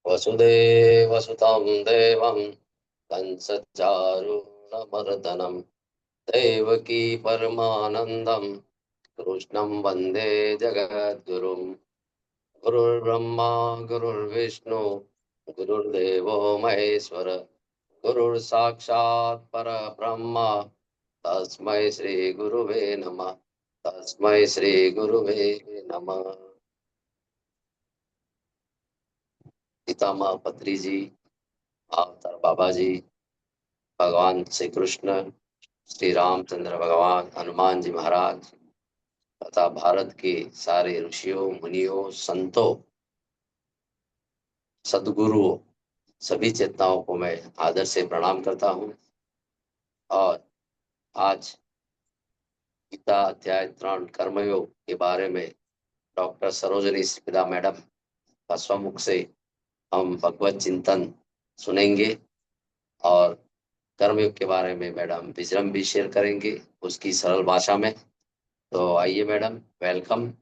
वसुदेवसुतं देवं कंसचारूरमर्दनं देवकी परमानन्दं कृष्णं वन्दे जगद्गुरुं। गुरुर्ब्रह्मा गुरुर्विष्णु गुरुर्देवो महेश्वर गुरुर्साक्षात् परब्रह्म तस्मै श्री गुरुवे नमः। तस्मै श्री गुरुवे नमः। पितामह पत्री जी, अवतार बाबा जी, भगवान श्री कृष्ण, श्री रामचंद्र भगवान, हनुमान जी महाराज तथा भारत के सारे ऋषियों, मुनियों, संतों, सदगुरुओं, सभी चेतनाओं को मैं आदर से प्रणाम करता हूँ। और आज गीता अध्याय 3 कर्मयोग के बारे में डॉक्टर सरोजनी सिपिदा मैडम का स्वमुख से हम भगवत चिंतन सुनेंगे। और कर्मयोग के बारे में मैडम विजडम भी शेयर करेंगे उसकी सरल भाषा में। तो आइए मैडम, वेलकम।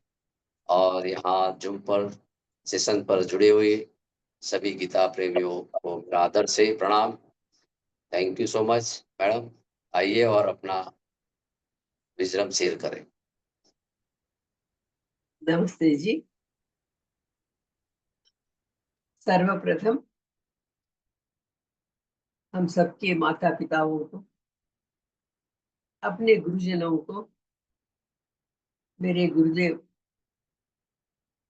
और यहाँ जूम पर सेशन पर जुड़े हुए सभी गीता प्रेमियों को मेरा आदर से प्रणाम। Thank you so much madam. आइए और अपना विजडम शेयर करें। नमस्ते जी। सर्वप्रथम हम सबके माता पिताओं को, अपने गुरुजनों को, मेरे गुरुदेव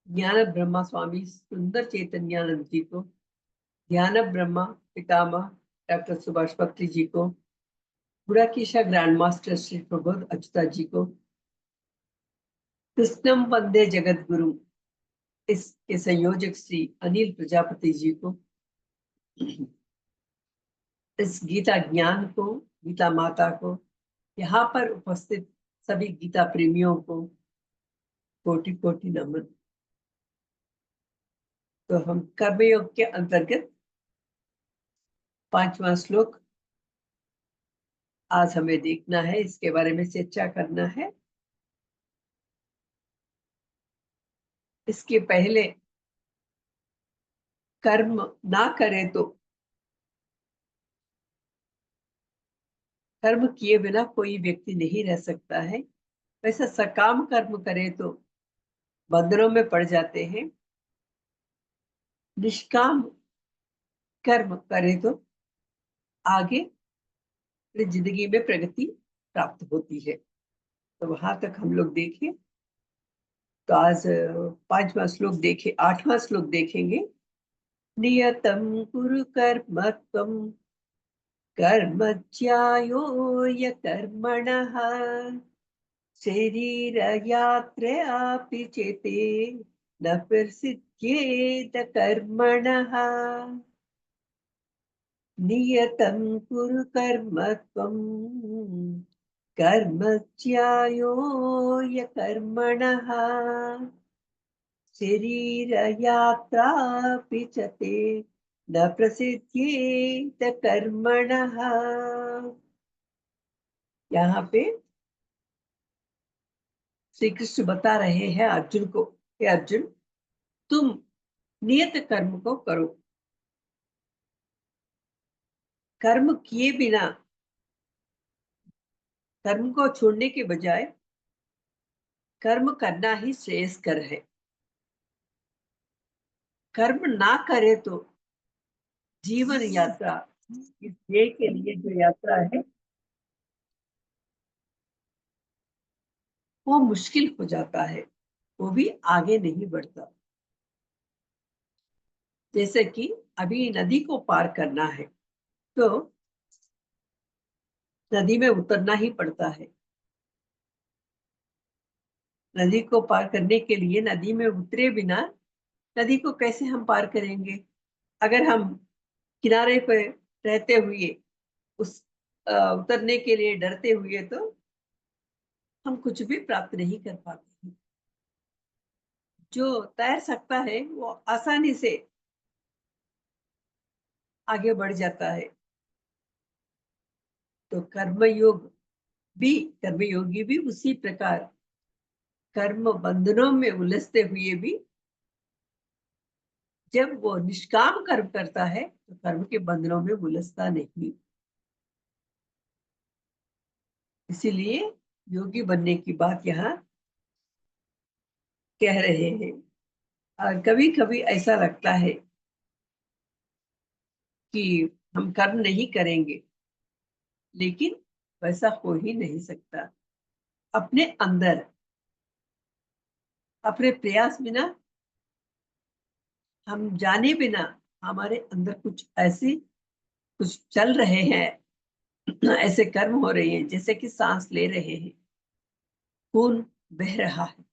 ज्ञान ब्रह्मा स्वामी सुंदर चैतन्यानंद जी को, ज्ञान ब्रह्मा पितामह डॉक्टर सुभाष पत्री जी को, बुराकीशा ग्रैंड मास्टर श्री प्रबोध अच्युता जी को, कृष्णम वंदे जगत गुरु इसके संयोजक श्री अनिल प्रजापति जी को, इस गीता ज्ञान को, गीता माता को, यहाँ पर उपस्थित सभी गीता प्रेमियों को कोटि कोटि नमन। तो हम कर्मयोग के अंतर्गत 5वां श्लोक आज हमें देखना है, इसके बारे में चर्चा करना है। इसके पहले कर्म ना करे तो, कर्म किए बिना कोई व्यक्ति नहीं रह सकता है। वैसे सकाम कर्म करे तो बंधनों में पड़ जाते हैं, निष्काम कर्म करे तो आगे जिंदगी में प्रगति प्राप्त होती है। तो वहां तक हम लोग देखें। तो आज 5वां श्लोक देखे, 8वां श्लोक देखेंगे। नियतं कुरु कर्म त्वं कर्म ज्यायो कर्मणः शरीरयात्रेऽपि चेते न प्रसिद्ध्येत कर्मणः। नियतं कुरु कर्म त्वं कर्म ज्यायो कर्मणः शरीरयात्रापि च ते न प्रसिद्ध्येत कर्मणः। यहाँ पे श्री कृष्ण बता रहे हैं अर्जुन को, हे अर्जुन, तुम नियत कर्म को करो। कर्म किए बिना, कर्म को छोड़ने के बजाय कर्म करना ही श्रेयस्कर है। कर्म ना करे तो जीवन यात्रा, इस ध्येय के लिए जो यात्रा है वो मुश्किल हो जाता है, वो भी आगे नहीं बढ़ता। जैसे कि अभी नदी को पार करना है तो नदी में उतरना ही पड़ता है। नदी को पार करने के लिए नदी में उतरे बिना नदी को कैसे हम पार करेंगे? अगर हम किनारे पर रहते हुए उस उतरने के लिए डरते हुए तो हम कुछ भी प्राप्त नहीं कर पाते हैं। जो तैर सकता है वो आसानी से आगे बढ़ जाता है। तो कर्मयोगी भी उसी प्रकार कर्म बंधनों में उलझते हुए भी जब वो निष्काम कर्म करता है तो कर्म के बंधनों में उलझता नहीं। इसीलिए योगी बनने की बात यहाँ कह रहे हैं। और कभी कभी ऐसा लगता है कि हम कर्म नहीं करेंगे, लेकिन वैसा हो ही नहीं सकता। अपने अंदर अपने प्रयास बिना, हम जाने बिना, हमारे अंदर कुछ ऐसे कुछ चल रहे हैं, ऐसे कर्म हो रहे हैं, जैसे कि सांस ले रहे हैं, खून बह रहा है,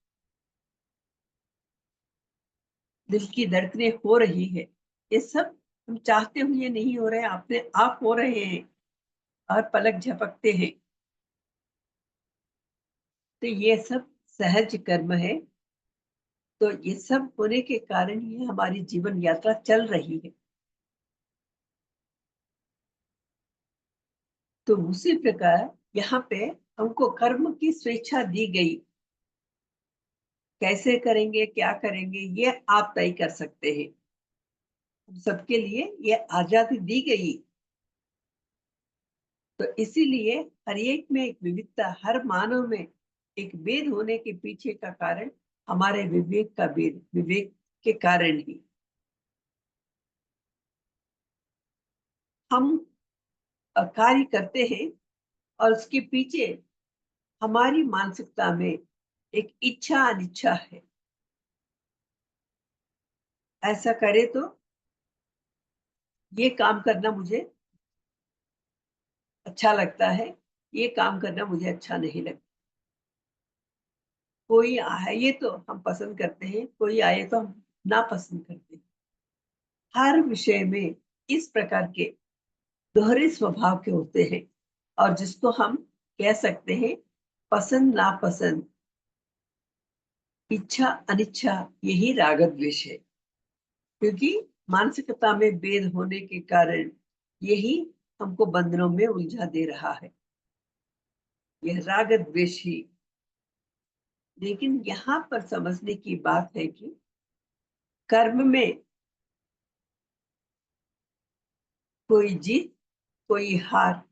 दिल की धड़कनें हो रही है। ये सब हम चाहते हुए नहीं हो रहे, अपने आप हो रहे हैं और पलक झपकते हैं। तो ये सब सहज कर्म है। तो ये सब होने के कारण ही हमारी जीवन यात्रा चल रही है। तो उसी प्रकार यहाँ पे हमको कर्म की स्वेच्छा दी गई। कैसे करेंगे, क्या करेंगे, ये आप तय कर सकते हैं। हम सबके लिए ये आजादी दी गई। तो इसीलिए हर एक में एक विविधता, हर मानव में एक भेद होने के पीछे का कारण हमारे विवेक का भेद, विवेक के कारण ही हम कार्य करते हैं। और उसके पीछे हमारी मानसिकता में एक इच्छा अनिच्छा है। ऐसा करे तो ये काम करना मुझे अच्छा लगता है, ये काम करना मुझे अच्छा नहीं लगता। कोई आए तो हम पसंद करते हैं, कोई आए तो हम ना पसंद करते हैं। हर विषय में इस प्रकार के दोहरे स्वभाव के होते हैं। और जिसको हम कह सकते हैं पसंद नापसंद, इच्छा अनिच्छा, यही राग द्वेष है। क्योंकि मानसिकता में भेद होने के कारण यही हमको बंधनों में उलझा दे रहा है, यह राग द्वेष ही। लेकिन यहाँ पर समझने की बात है कि कर्म में कोई जीत कोई हार,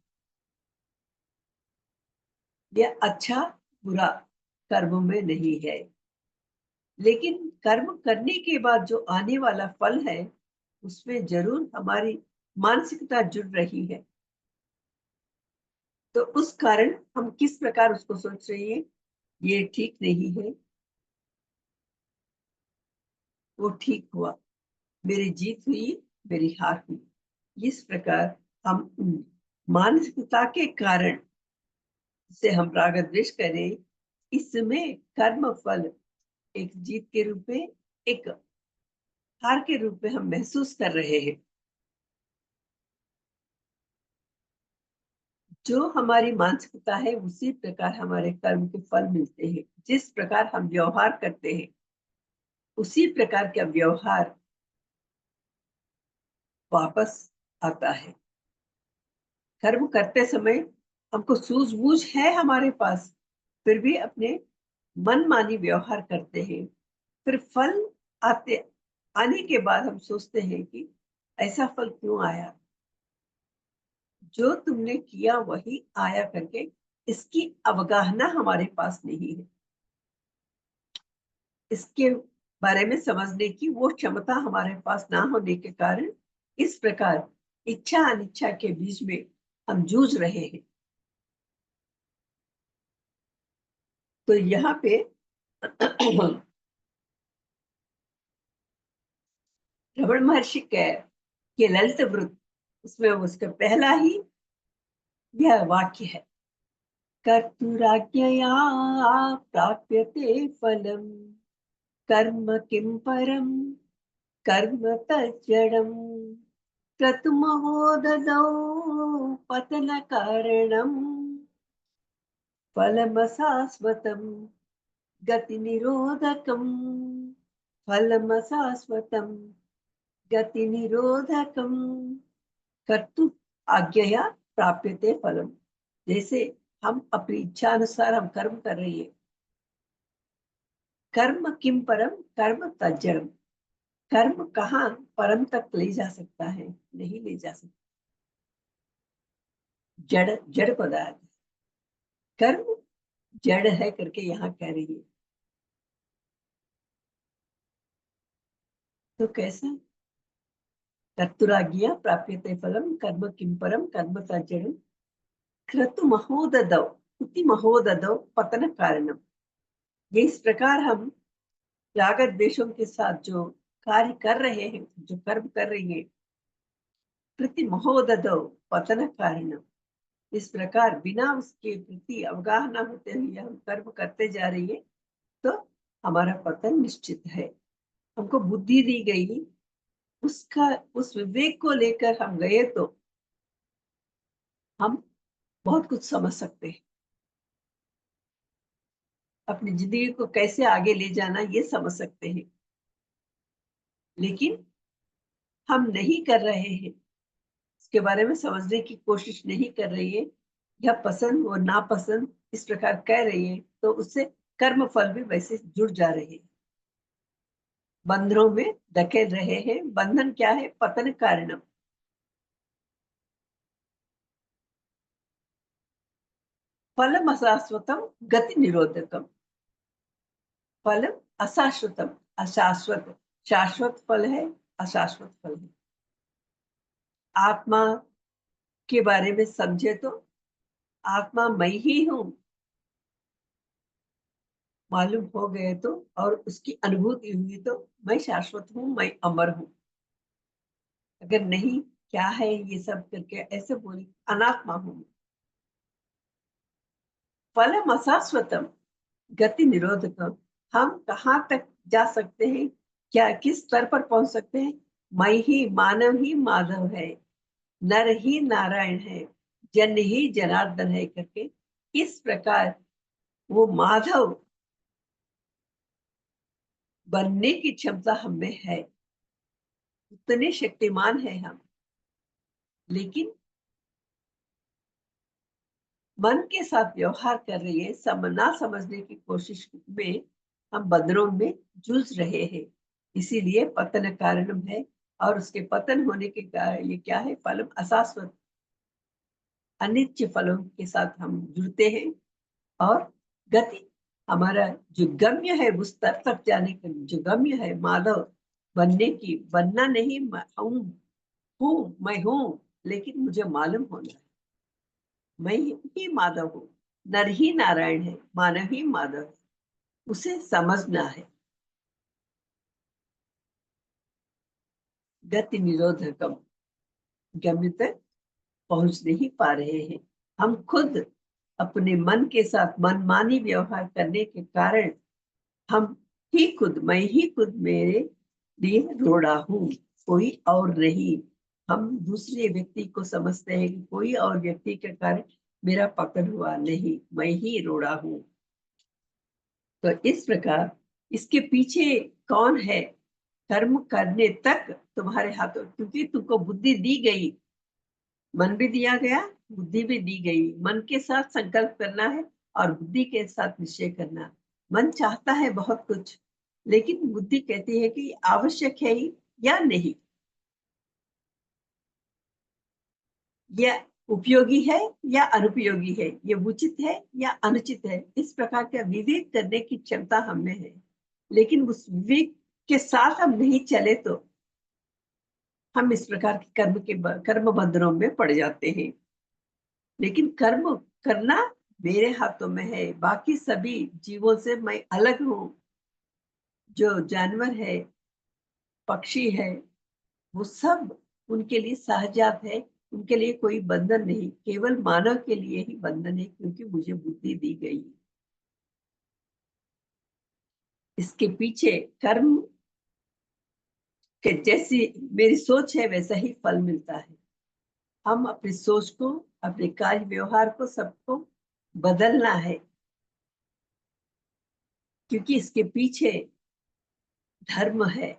यह अच्छा बुरा कर्म में नहीं है। लेकिन कर्म करने के बाद जो आने वाला फल है, उसमें जरूर हमारी मानसिकता जुड़ रही है। तो उस कारण हम किस प्रकार उसको सोच रही है, ये ठीक नहीं है, वो ठीक हुआ, मेरी जीत हुई, मेरी हार हुई। इस प्रकार हम मानसिकता के कारण से हम राग द्वेष करें, इसमें कर्म फल एक जीत के रूप में, एक हार के रूप में हम महसूस कर रहे हैं। जो हमारी मानसिकता है उसी प्रकार हमारे कर्म के फल मिलते हैं। जिस प्रकार हम व्यवहार करते हैं उसी प्रकार का व्यवहार वापस आता है। कर्म करते समय हमको सूझबूझ है हमारे पास, फिर भी अपने मनमानी व्यवहार करते हैं। फिर फल आते आने के बाद हम सोचते हैं कि ऐसा फल क्यों आया, जो तुमने किया वही आया करके इसकी अवगाहना हमारे पास नहीं है। इसके बारे में समझने की वो क्षमता हमारे पास ना होने के कारण इस प्रकार इच्छा अनिच्छा के बीच में हम जूझ रहे हैं। तो यहाँ पे रमण महर्षि के ललित वृत्त, उसमें उसका पहला ही यह वाक्य है, कर्तुराज्ञया प्राप्यते फलम, कर्म किम परम, कर्म तज्जडम्, क्रतुमहो ददौ पतन कारणम्, फलमशाश्वतम् गति निरोधकम्, फलमशाश्वतम् गति निरोधकम्, कर्तु आज्ञया प्राप्यते फलम। जैसे हम अपनी इच्छा अनुसार हम कर्म कर रही है, कर्म किम परम, कर्म तज्जडम्, कर्म कहाँ परम तक ले जा सकता है? नहीं ले जा सकता। जड़ जड़ पदार्थ, कर्म जड़ है करके यहाँ कह रही है, तो कैसा? कर्तुराज्ञया प्राप्यते फलम कर्म किम परम कर्म तज्जडम क्रतु महोददौ इति महोददौ पतन कारणम। ये इस प्रकार हम राग द्वेषों के साथ जो कार्य कर रहे हैं, जो कर्म कर रही है, प्रति महोददौ पतन कारणम, इस प्रकार बिना उसके प्रति अवगाह न होते हुए हम कर्म करते जा रही है, तो हमारा पतन निश्चित है। हमको बुद्धि दी गई, उसका उस विवेक को लेकर हम गए तो हम बहुत कुछ समझ सकते हैं। अपनी जिंदगी को कैसे आगे ले जाना ये समझ सकते हैं, लेकिन हम नहीं कर रहे हैं, इसके बारे में समझने की कोशिश नहीं कर रही है, या पसंद और नापसंद इस प्रकार कह रही है, तो उससे कर्म फल भी वैसे जुड़ जा रहे हैं, बंधनों में धकेल रहे हैं। बंधन क्या है? पतन कारणम। फलम अशाश्वतम गति निरोधकम। फलम अशाश्वतम, अशाश्वत, शाश्वत फल है, अशाश्वत फल है। आत्मा के बारे में समझे तो आत्मा मैं ही हूं मालूम हो गए तो, और उसकी अनुभूति हुई तो मैं शाश्वत हूं, मैं अमर हूं। अगर नहीं, क्या है ये सब करके ऐसे बोली, अनात्मा हूं। फलम अशाश्वतम गति निरोधकम। हम कहाँ तक जा सकते हैं, क्या किस स्तर पर पहुंच सकते हैं? मैं ही मानव ही माधव है, नर ही नारायण है, जन ही जनार्दन है करके इस प्रकार वो माधव बनने की क्षमता हमें है, उतने शक्तिमान है हम। लेकिन मन के साथ व्यवहार कर रही है, ना समझने की कोशिश में हम बंधनों में जूझ रहे हैं, इसीलिए पतन कारणम है। और उसके पतन होने के कारण ये क्या है? फलम अशाश्वत, अनित्य फलों के साथ हम जुड़ते हैं। और गति, हमारा जो गम्य है, उस स्तर तक जाने का जो गम्य है माधव बनने की, बनना नहीं, मैं हूं, लेकिन मुझे मालूम होना है मैं ही माधव हूँ, नर ही नारायण है, मानव ही माधव है, उसे समझना है। गति निरोधकम, गम्य तक पहुंच नहीं पा रहे हैं। हम खुद अपने मन के साथ मनमानी व्यवहार करने के कारण हम ही खुद, मैं ही खुद मेरे लिए रोड़ा हूँ, कोई और नहीं। हम दूसरे व्यक्ति को समझते हैं कि कोई और व्यक्ति के कारण मेरा पकड़ हुआ, नहीं, मैं ही रोड़ा हूँ। तो इस प्रकार इसके पीछे कौन है? कर्म करने तक तुम्हारे हाथों, क्योंकि तुमको बुद्धि दी गई, मन भी दिया गया, बुद्धि भी दी गई। मन के साथ संकल्प करना है और बुद्धि के साथ निश्चय करना। मन चाहता है बहुत कुछ, लेकिन बुद्धि कहती है कि आवश्यक है ही या नहीं, यह उपयोगी है या अनुपयोगी है, ये उचित है या अनुचित है, इस प्रकार का विवेक करने की क्षमता हमें है। लेकिन उस विवेक के साथ हम नहीं चले तो हम इस प्रकार के कर्म बंधनों में पड़ जाते हैं। लेकिन कर्म करना मेरे हाथों में है, बाकी सभी जीवों से मैं अलग हूँ। जो जानवर है, पक्षी है, वो सब उनके लिए सहजात है, उनके लिए कोई बंधन नहीं, केवल मानव के लिए ही बंधन है, क्योंकि मुझे बुद्धि दी गई। इसके पीछे कर्म के जैसी मेरी सोच है, वैसा ही फल मिलता है। हम अपनी सोच को, अपने कार्य व्यवहार को, सबको बदलना है, क्योंकि इसके पीछे धर्म है।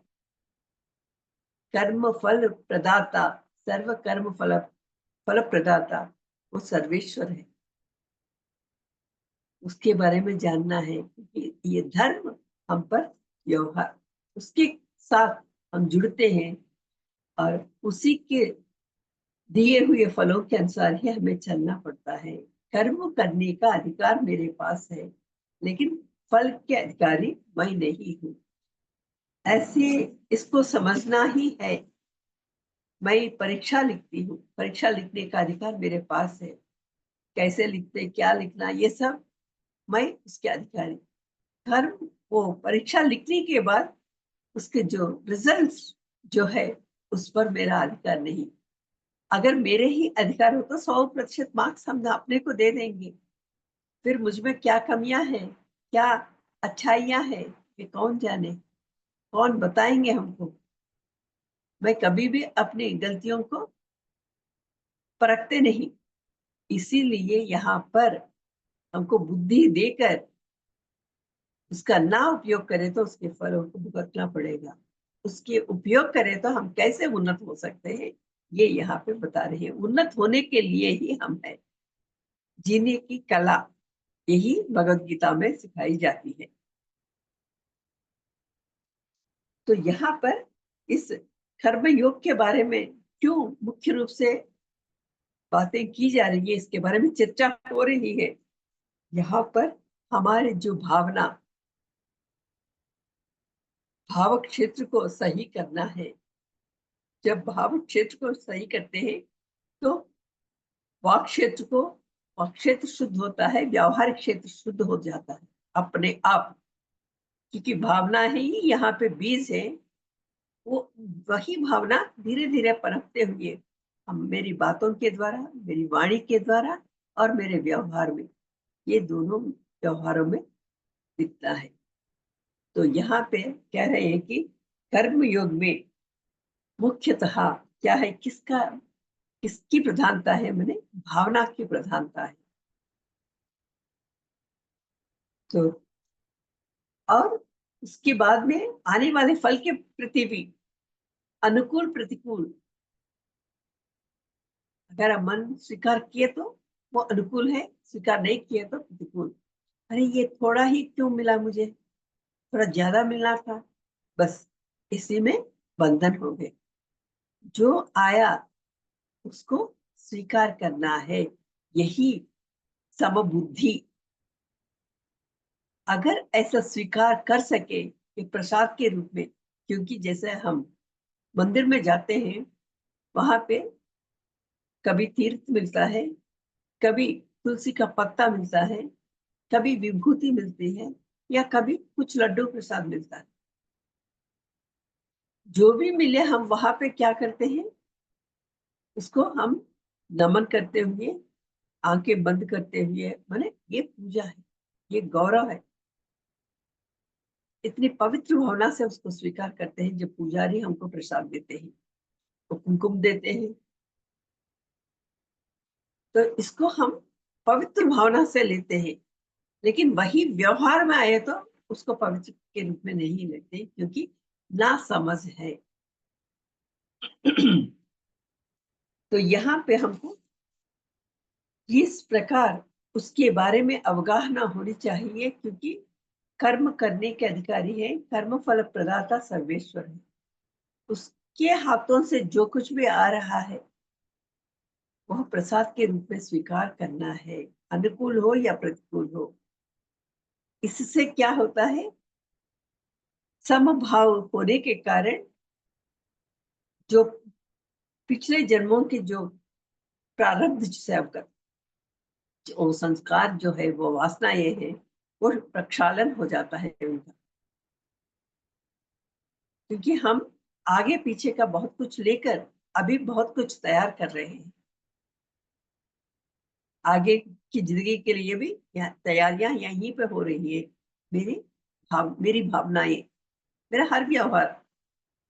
कर्म फल प्रदाता, सर्व कर्म फल प्रदाता वो सर्वेश्वर है, उसके बारे में जानना है, क्योंकि ये धर्म हम पर व्यवहार, उसके साथ हम जुड़ते हैं और उसी के दिए हुए फलों के अनुसार ही हमें चलना पड़ता है। कर्म करने का अधिकार मेरे पास है, लेकिन फल के अधिकारी मैं नहीं हूँ। ऐसे इसको समझना ही है। मैं परीक्षा लिखती हूँ, परीक्षा लिखने का अधिकार मेरे पास है। कैसे लिखते, क्या लिखना, ये सब मैं उसके अधिकारी। कर्म, वो परीक्षा लिखने के बाद उसके जो रिजल्ट्स जो है उस पर मेरा अधिकार नहीं। अगर मेरे ही अधिकार हो तो 100% मार्क्स हम अपने को दे देंगे। फिर मुझ में क्या कमियां हैं, क्या अच्छाइयां हैं, ये कौन जाने, कौन बताएंगे हमको। मैं कभी भी अपनी गलतियों को परखते नहीं। इसीलिए यहाँ पर हमको बुद्धि देकर उसका ना उपयोग करें तो उसके फलों को भुगतना पड़ेगा। उसके उपयोग करें तो हम कैसे उन्नत हो सकते हैं, ये यहाँ पे बता रहे हैं। उन्नत होने के लिए ही हम है। जीने की कला यही भगवत गीता में सिखाई जाती है। तो यहाँ पर इस कर्म योग के बारे में क्यों मुख्य रूप से बातें की जा रही है, इसके बारे में चर्चा हो रही है। यहाँ पर हमारे जो भावना, भाव क्षेत्र को सही करना है। जब भाव क्षेत्र को सही करते हैं तो वाक क्षेत्र को, वाक क्षेत्र शुद्ध होता है, व्यवहारिक क्षेत्र शुद्ध हो जाता है अपने आप। क्योंकि भावना ही यहाँ पे बीज है। वो वही भावना धीरे धीरे पनपते हुए हम, मेरी बातों के द्वारा, मेरी वाणी के द्वारा और मेरे व्यवहार में, ये दोनों व्यवहारों में दिखता है। तो यहाँ पे कह रहे हैं कि कर्म योग में मुख्यतः क्या है, किसकी प्रधानता है, मैंने भावना की प्रधानता है। तो और उसके बाद में आने वाले फल के प्रति भी अनुकूल प्रतिकूल, अगर हम मन स्वीकार किए तो वो अनुकूल है, स्वीकार नहीं किए तो प्रतिकूल। अरे ये थोड़ा ही क्यों मिला मुझे, थोड़ा ज्यादा मिलना था, बस इसी में बंधन हो गए। जो आया उसको स्वीकार करना है, यही समबुद्धि। अगर ऐसा स्वीकार कर सके कि प्रसाद के रूप में, क्योंकि जैसे हम मंदिर में जाते हैं, वहां पे कभी तीर्थ मिलता है, कभी तुलसी का पत्ता मिलता है, कभी विभूति मिलती है, या कभी कुछ लड्डू प्रसाद मिलता है। जो भी मिले हम वहां पे क्या करते हैं, उसको हम नमन करते हुए, आंखें बंद करते हुए, माने ये पूजा है, ये गौरव है, इतनी पवित्र भावना से उसको स्वीकार करते हैं। जब पुजारी हमको प्रसाद देते हैं, तो कुमकुम देते हैं, तो इसको हम पवित्र भावना से लेते हैं। लेकिन वही व्यवहार में आए तो उसको पवित्र के रूप में नहीं लेते, क्योंकि ना समझ है। तो यहाँ पे हमको इस प्रकार उसके बारे में अवगाह न होनी चाहिए, क्योंकि कर्म करने के अधिकारी है, कर्म फल प्रदाता सर्वेश्वर है। उसके हाथों से जो कुछ भी आ रहा है वह प्रसाद के रूप में स्वीकार करना है, अनुकूल हो या प्रतिकूल हो। इससे क्या होता है, समभाव होने के कारण जो पिछले जन्मों के जो प्रारब्ध से अवगत, वो संस्कार जो है, वो वासना ये है, वो प्रक्षालन हो जाता है उनका। क्योंकि हम आगे पीछे का बहुत कुछ लेकर अभी बहुत कुछ तैयार कर रहे हैं। आगे की जिंदगी के लिए भी तैयारियां यहीं पे हो रही है। मेरी भावनाएं, मेरा हर व्यवहार,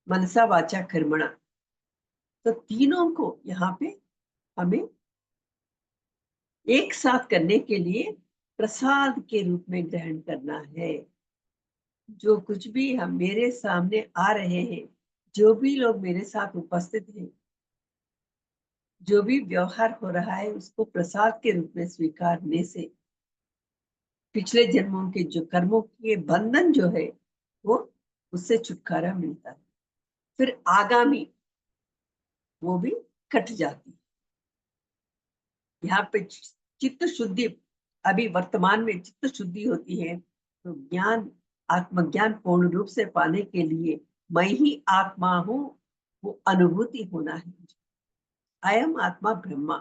मनसा वाचा कर्मणा, तो तीनों को यहाँ पे हमें एक साथ करने के लिए प्रसाद के रूप में ग्रहण करना है। जो कुछ भी हम मेरे सामने आ रहे हैं, जो भी लोग मेरे साथ उपस्थित हैं, जो भी व्यवहार हो रहा है, उसको प्रसाद के रूप में स्वीकारने से पिछले जन्मों के जो कर्मों के बंधन जो है, वो उससे छुटकारा मिलता है। फिर आगामी वो भी कट जाती है। यहाँ पे चित्त शुद्धि, अभी वर्तमान में चित्त शुद्धि होती है, तो ज्ञान, आत्मज्ञान पूर्ण रूप से पाने के लिए मैं ही आत्मा हूँ, वो अनुभूति होना है। अयम आत्मा ब्रह्मा।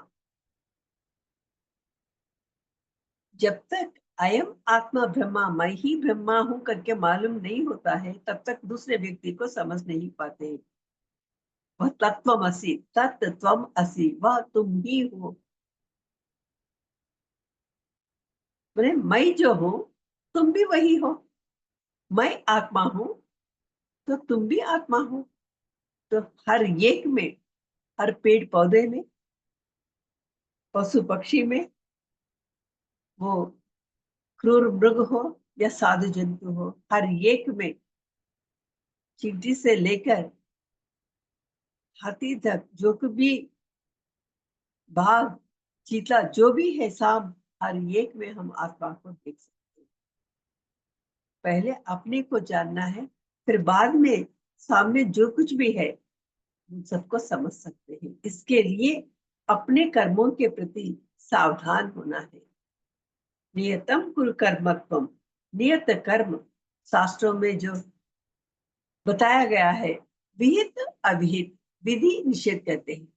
जब तक अयम आत्मा ब्रह्मा, मैं ही ब्रह्मा हूं करके मालूम नहीं होता है, तब तक दूसरे व्यक्ति को समझ नहीं पाते। वह तत्वमसि, तत्त्वम असि, वह तुम ही हो। बोले मैं जो हूं तुम भी वही हो। मैं आत्मा हूं तो तुम भी आत्मा हो। तो हर एक में, हर पेड़ पौधे में, पशु पक्षी में, वो क्रूर मृग हो या साधु जंतु हो, हर एक में, चींटी से लेकर हाथी तक, जो कुछ भी, बाघ, चीता, जो भी है, सांप, हर एक में हम आत्मा को देख सकते हैं। पहले अपने को जानना है, फिर बाद में सामने जो कुछ भी है उन सबको समझ सकते हैं। इसके लिए अपने कर्मों के प्रति सावधान होना है। नियतम कुल कर्मत्वम, नियत कर्म, शास्त्रों में जो बताया गया है, विहित अविहित, विधि निषेध कहते हैं।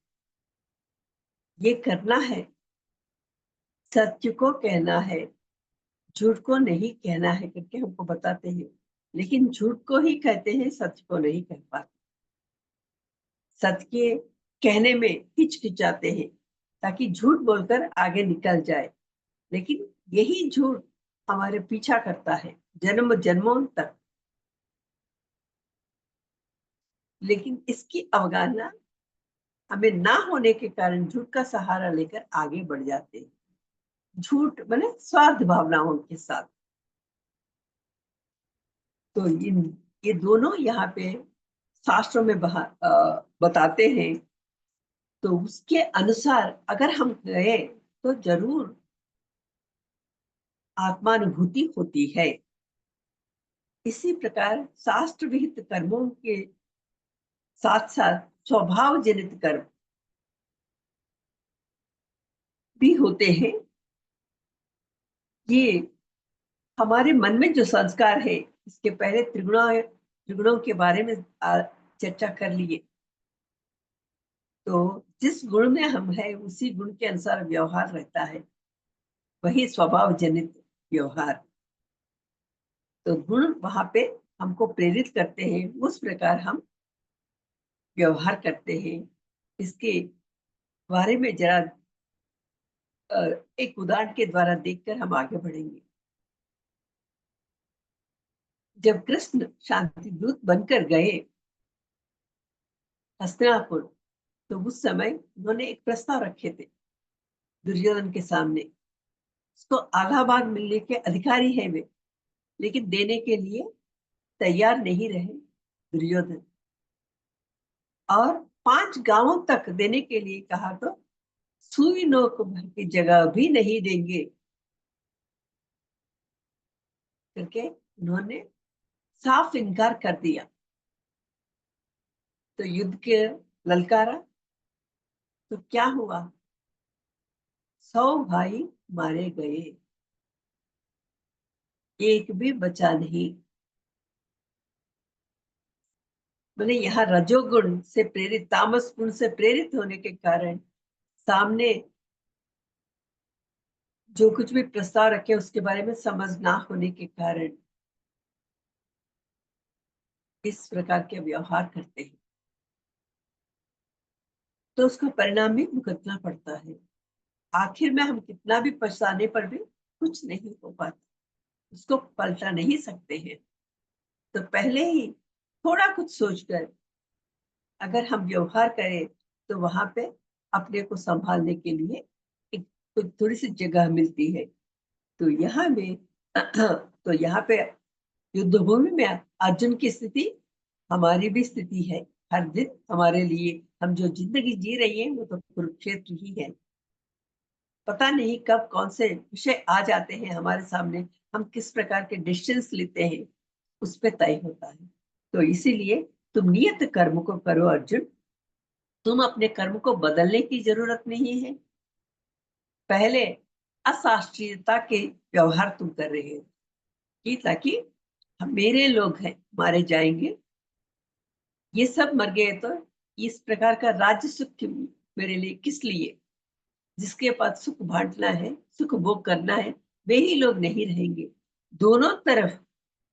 ये करना है, सत्य को कहना है, झूठ को नहीं कहना है करके हमको बताते हैं। लेकिन झूठ को ही कहते हैं, सत्य को नहीं कह पाते। सत्य के कहने में हिचकिचाते हैं ताकि झूठ बोलकर आगे निकल जाए, लेकिन यही झूठ हमारे पीछा करता है जन्म जन्मों तक। लेकिन इसकी अवगाहना हमें ना होने के कारण झूठ का सहारा लेकर आगे बढ़ जाते हैं, झूठ माने स्वार्थ भावनाओं के साथ। तो ये दोनों यहाँ पे शास्त्रों में बताते हैं। तो उसके अनुसार अगर हम गए तो जरूर आत्मानुभूति होती है। इसी प्रकार शास्त्र विहित कर्मों के साथ साथ स्वभाव जनित कर्म भी होते हैं। ये हमारे मन में जो संस्कार है, इसके पहले त्रिगुणों के बारे में चर्चा कर लिए। तो जिस गुण में हम है उसी गुण के अनुसार व्यवहार रहता है, वही स्वभाव जनित व्यवहार। तो गुण वहां पे हमको प्रेरित करते हैं, उस प्रकार हम व्यवहार करते हैं। इसके बारे में जरा एक उदाहरण के द्वारा देखकर हम आगे बढ़ेंगे। जब कृष्ण शांति दूत बनकर गए हस्तिनापुर, तो उस समय उन्होंने एक प्रस्ताव रखे थे दुर्योधन के सामने। उसको आधा भाग मिलने के अधिकारी है वे, लेकिन देने के लिए तैयार नहीं रहे दुर्योधन। और 5 गांवों तक देने के लिए कहा तो सुई नोक भर की जगह भी नहीं देंगे करके उन्होंने साफ इनकार कर दिया। तो युद्ध के ललकारा, तो क्या हुआ? 100 भाई मारे गए, एक भी बचा नहीं। मैंने यहाँ रजोगुण से प्रेरित, तामस गुण से प्रेरित होने के कारण सामने जो कुछ भी प्रस्ताव रखे उसके बारे में समझ ना होने के कारण इस प्रकार के व्यवहार करते हैं, तो उसका परिणाम भी भुगतना पड़ता है। आखिर में हम कितना भी पछताने पर भी कुछ नहीं हो पाता, उसको पलटा नहीं सकते हैं। तो पहले ही थोड़ा कुछ सोचकर अगर हम व्यवहार करें, तो वहां पे अपने को संभालने के लिए एक कुछ थोड़ी सी जगह मिलती है। तो यहाँ में तो यहाँ पे युद्ध भूमि में अर्जुन की स्थिति हमारी भी स्थिति है। हर दिन हमारे लिए हम जो जिंदगी जी रही है वो तो कुरुक्षेत्र ही है। पता नहीं कब कौन से विषय आ जाते हैं हमारे सामने, हम किस प्रकार के डिसीजंस लेते हैं, उस पे तय होता है। तो इसीलिए तुम नियत कर्म को करो अर्जुन। तुम अपने कर्म को बदलने की जरूरत नहीं है। पहले अशास्त्रीयता के व्यवहार तुम कर रहे हो कि ताकि मेरे लोग हैं मारे जाएंगे, ये सब मर गए तो इस प्रकार का राज्य सुख मेरे लिए किस लिए? जिसके पास सुख बांटना है, सुख भोग करना है, वे ही लोग नहीं रहेंगे। दोनों तरफ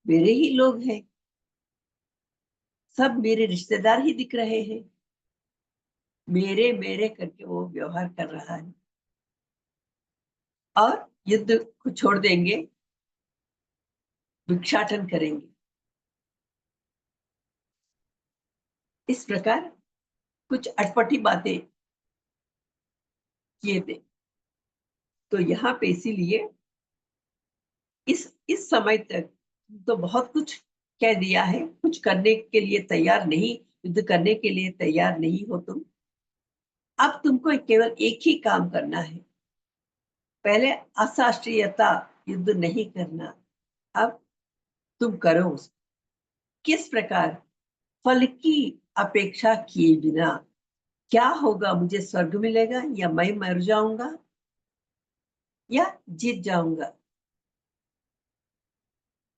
मेरे ही लोग हैं, सब मेरे रिश्तेदार ही दिख रहे हैं। मेरे मेरे करके वो व्यवहार कर रहा है और युद्ध को छोड़ देंगे, भिक्षाटन करेंगे। इस प्रकार कुछ अटपटी बातें किए थे। तो यहाँ पे इसीलिए इस समय तक तो बहुत कुछ कह दिया है, कुछ करने के लिए तैयार नहीं, युद्ध करने के लिए तैयार नहीं हो तुम। अब तुमको केवल एक ही काम करना है। पहले अशास्त्रीयता युद्ध नहीं करना, अब तुम करो उसको। किस प्रकार? फल की अपेक्षा किए बिना। क्या होगा, मुझे स्वर्ग मिलेगा या मैं मर जाऊंगा या जीत जाऊंगा,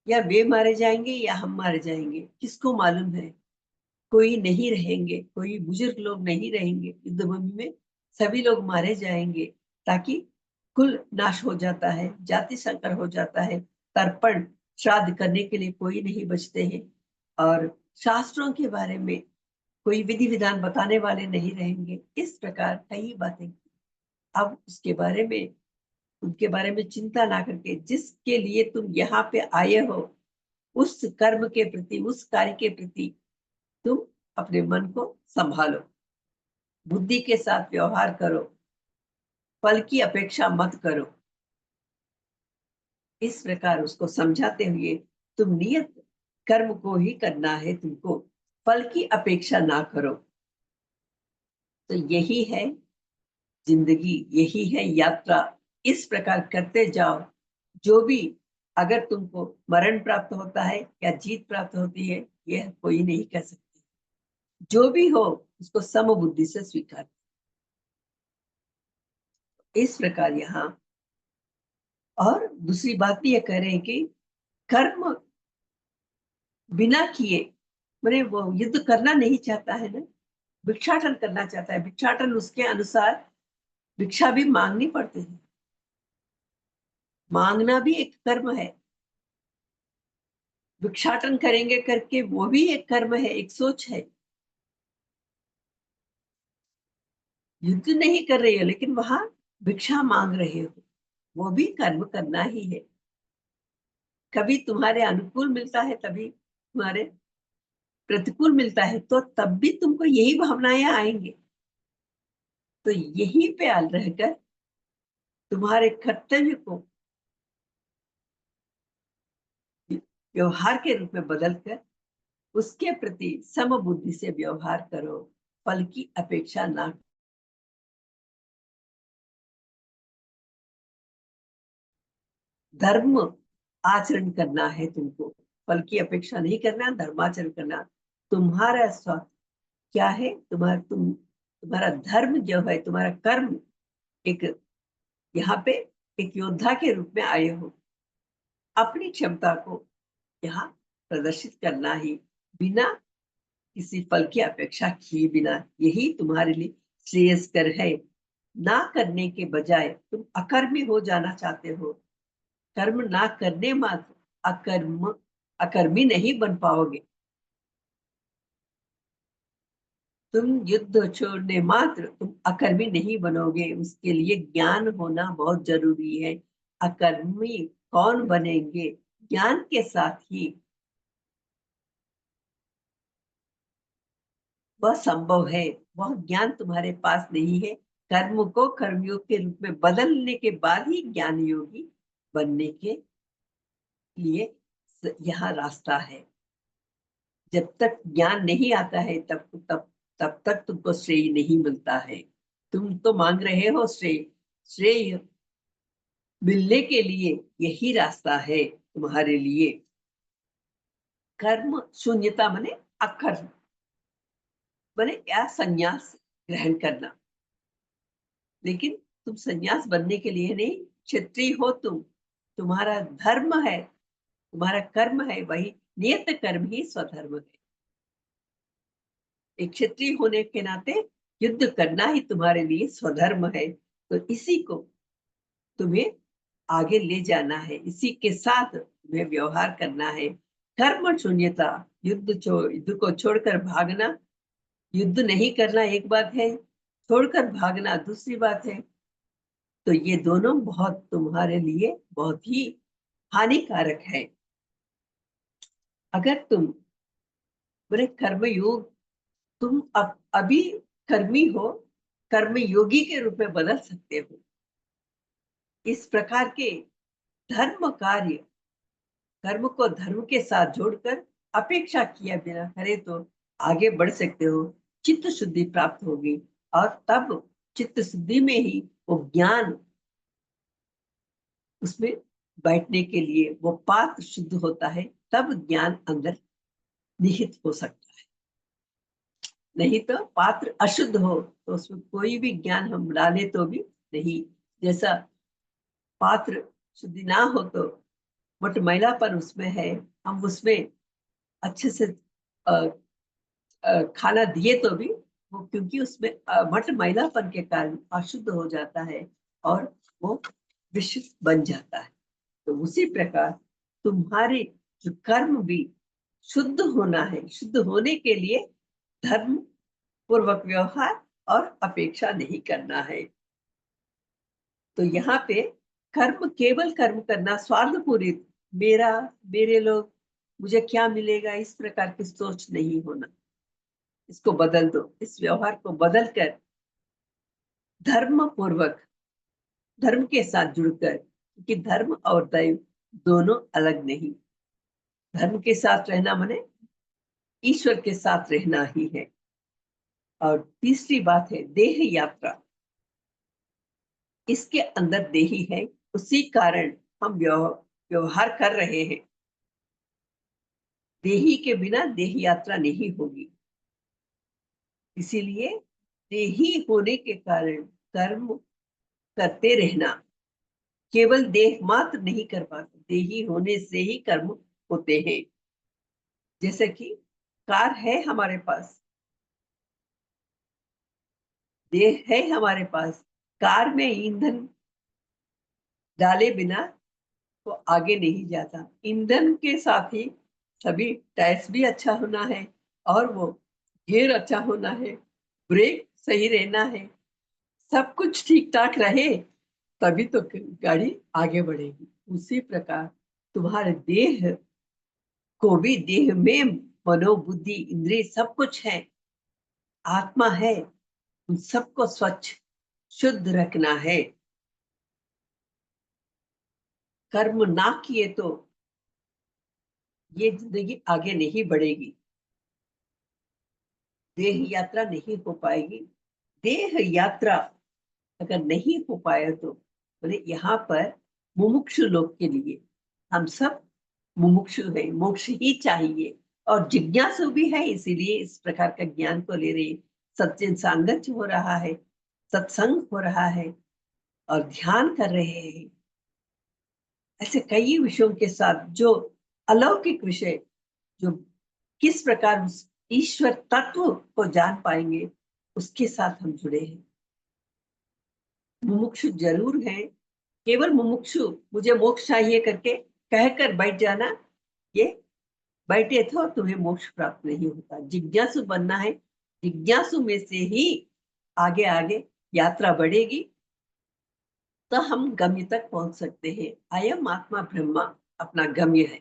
या वे मारे जाएंगे या हम मारे जाएंगे, किसको मालूम है? कोई नहीं रहेंगे, कोई बुजुर्ग लोग नहीं रहेंगे युद्ध भूमि में, सभी लोग मारे जाएंगे। ताकि कुल नाश हो जाता है, जाति संकर हो जाता है, तर्पण श्राद्ध करने के लिए कोई नहीं बचते हैं, और शास्त्रों के बारे में कोई विधि विधान बताने वाले नहीं रहेंगे। इस प्रकार कई बातें। अब उसके बारे में, उनके बारे में चिंता ना करके, जिसके लिए तुम यहाँ पे आए हो, उस कर्म के प्रति, उस कार्य के प्रति तुम अपने मन को संभालो, बुद्धि के साथ व्यवहार करो, फल की अपेक्षा मत करो। इस प्रकार उसको समझाते हुए, तुम नियत कर्म को ही करना है तुमको, फल की अपेक्षा ना करो। तो यही है जिंदगी, यही है यात्रा। इस प्रकार करते जाओ। जो भी, अगर तुमको मरण प्राप्त होता है या जीत प्राप्त होती है, यह कोई नहीं कह सकते। जो भी हो उसको समबुद्धि से स्वीकार। इस प्रकार यहाँ और दूसरी बात भी ये कह रहे हैं कि कर्म बिना किए, मैंने वो युद्ध करना नहीं चाहता है ना, भिक्षाटन करना चाहता है। भिक्षाटन उसके अनुसार भिक्षा भी मांगनी पड़ती है, मांगना भी एक कर्म है। भिक्षाटन करेंगे करके वो भी एक कर्म है, एक सोच है। युद्ध नहीं कर रहे हो लेकिन वहां भिक्षा मांग रहे हो, वो भी कर्म करना ही है। कभी तुम्हारे अनुकूल मिलता है, तभी तुम्हारे प्रतिकूल मिलता है, तो तब भी तुमको यही भावनाएं आएंगे। तो यही पे आल रहकर तुम्हारे कर्तव्य को व्यवहार के रूप में बदलकर उसके प्रति समबुद्धि से व्यवहार करो, फल की अपेक्षा ना। धर्म आचरण करना है तुमको, फल की अपेक्षा नहीं करना, धर्माचरण करना। तुम्हारा स्वार्थ क्या है? तुम्हारा धर्म जो है, तुम्हारा कर्म, एक यहाँ पे एक योद्धा के रूप में आए हो, अपनी क्षमता को यहाँ प्रदर्शित करना ही, बिना किसी फल की अपेक्षा किए बिना। यही तुम्हारे लिए श्रेयस्कर है। ना करने के बजाय तुम अकर्मी हो जाना चाहते हो। कर्म ना करने मात्र अकर्मी नहीं बन पाओगे। तुम युद्ध छोड़ने मात्र तुम अकर्मी नहीं बनोगे, उसके लिए ज्ञान होना बहुत जरूरी है। अकर्मी कौन बनेंगे? ज्ञान के साथ ही वह संभव है। वह ज्ञान तुम्हारे पास नहीं है। कर्म को कर्मयोग के रूप में बदलने के बाद ही ज्ञान योगी बनने के लिए यहाँ रास्ता है। जब तक ज्ञान नहीं आता है, तब तक तुमको श्रेय नहीं मिलता है। तुम तो मांग रहे हो श्रेय, श्रेय मिलने के लिए यही रास्ता है तुम्हारे लिए। कर्म शून्यता माने अकर्म, मैंने क्या संन्यास ग्रहण करना। लेकिन तुम संन्यास बनने के लिए नहीं, क्षत्रिय हो तुम, तुम्हारा धर्म है, तुम्हारा कर्म है, वही नियत कर्म ही स्वधर्म है। एक क्षत्रिय होने के नाते युद्ध करना ही तुम्हारे लिए स्वधर्म है। तो इसी को तुम्हें आगे ले जाना है, इसी के साथ तुम्हें व्यवहार करना है। कर्म शून्यता, युद्ध को छोड़कर भागना, युद्ध नहीं करना एक बात है, छोड़कर भागना दूसरी बात है। तो ये दोनों बहुत तुम्हारे लिए बहुत ही हानिकारक है। अगर तुम बोले कर्मयोग, तुम अब अभी कर्मी हो, कर्मयोगी के रूप में बदल सकते हो। इस प्रकार के धर्म कार्य, कर्म को धर्म के साथ जोड़कर अपेक्षा किया बिना करे तो आगे बढ़ सकते हो, चित्त शुद्धि प्राप्त होगी। और तब चित्त शुद्धि में ही वो ज्ञान, उसमें बैठने के लिए वो पात्र शुद्ध होता है, तब ज्ञान अंदर निहित हो सकता है। नहीं तो पात्र अशुद्ध हो तो उसमें कोई भी ज्ञान हम डाले तो भी नहीं। जैसा पात्र शुद्धि ना हो तो मट मैलापन उसमें है, हम उसमें अच्छे से खाना दिए तो भी वो, क्योंकि उसमें मट मैलापन के कारण अशुद्ध हो जाता है और वो विष बन जाता है। तो उसी प्रकार तुम्हारे जो कर्म भी शुद्ध होना है, शुद्ध होने के लिए धर्म पूर्वक व्यवहार और अपेक्षा नहीं करना है। तो यहाँ पे कर्म, केवल कर्म करना स्वार्थ पूरित, मेरा, मेरे लोग, मुझे क्या मिलेगा, इस प्रकार की सोच नहीं होना। इसको बदल दो, इस व्यवहार को बदल कर धर्म पूर्वक, धर्म के साथ जुड़कर, क्योंकि धर्म और दैव दोनों अलग नहीं। धर्म के साथ रहना माने ईश्वर के साथ रहना ही है। और तीसरी बात है देह यात्रा, इसके अंदर देही है, उसी कारण हम व्यवहार कर रहे हैं। देही के बिना देह यात्रा नहीं होगी। इसीलिए देही होने के कारण कर्म करते रहना, केवल देह मात्र नहीं कर पाते, देही होने से ही कर्म होते हैं। जैसे कि कार है हमारे पास, देह है हमारे पास, कार में ईंधन डाले बिना वो आगे नहीं जाता। ईंधन के साथ ही सभी टायर्स भी अच्छा होना है, और वो गियर अच्छा होना है, ब्रेक सही रहना है, सब कुछ ठीक ठाक रहे तभी तो गाड़ी आगे बढ़ेगी। उसी प्रकार तुम्हारे देह को भी, देह में मनोबुद्धि इंद्रिय सब कुछ है, आत्मा है, उन सबको स्वच्छ शुद्ध रखना है। कर्म ना किए तो ये जिंदगी आगे नहीं बढ़ेगी, देह यात्रा नहीं हो पाएगी। देह यात्रा अगर नहीं हो पाया तो बोले यहाँ पर मुमुक्षु लोग के लिए, हम सब मुमुक्षु है, मोक्ष ही चाहिए और जिज्ञासु भी है, इसीलिए इस प्रकार का ज्ञान को ले रहे, सत्संग सांगत्य हो रहा है, सत्संग हो रहा है और ध्यान कर रहे हैं। ऐसे कई विषयों के साथ जो अलौकिक विषय, जो किस प्रकार उस ईश्वर तत्व को जान पाएंगे, उसके साथ हम जुड़े हैं। मुमुक्षु जरूर है, केवल मुमुक्षु मुझे मोक्ष चाहिए करके कहकर बैठ जाना, ये बैठे तो तुम्हें मोक्ष प्राप्त नहीं होता। जिज्ञासु बनना है, जिज्ञासु में से ही आगे आगे यात्रा बढ़ेगी, तो हम गम्य तक पहुंच सकते हैं। अयम आत्मा ब्रह्मा अपना गम्य है,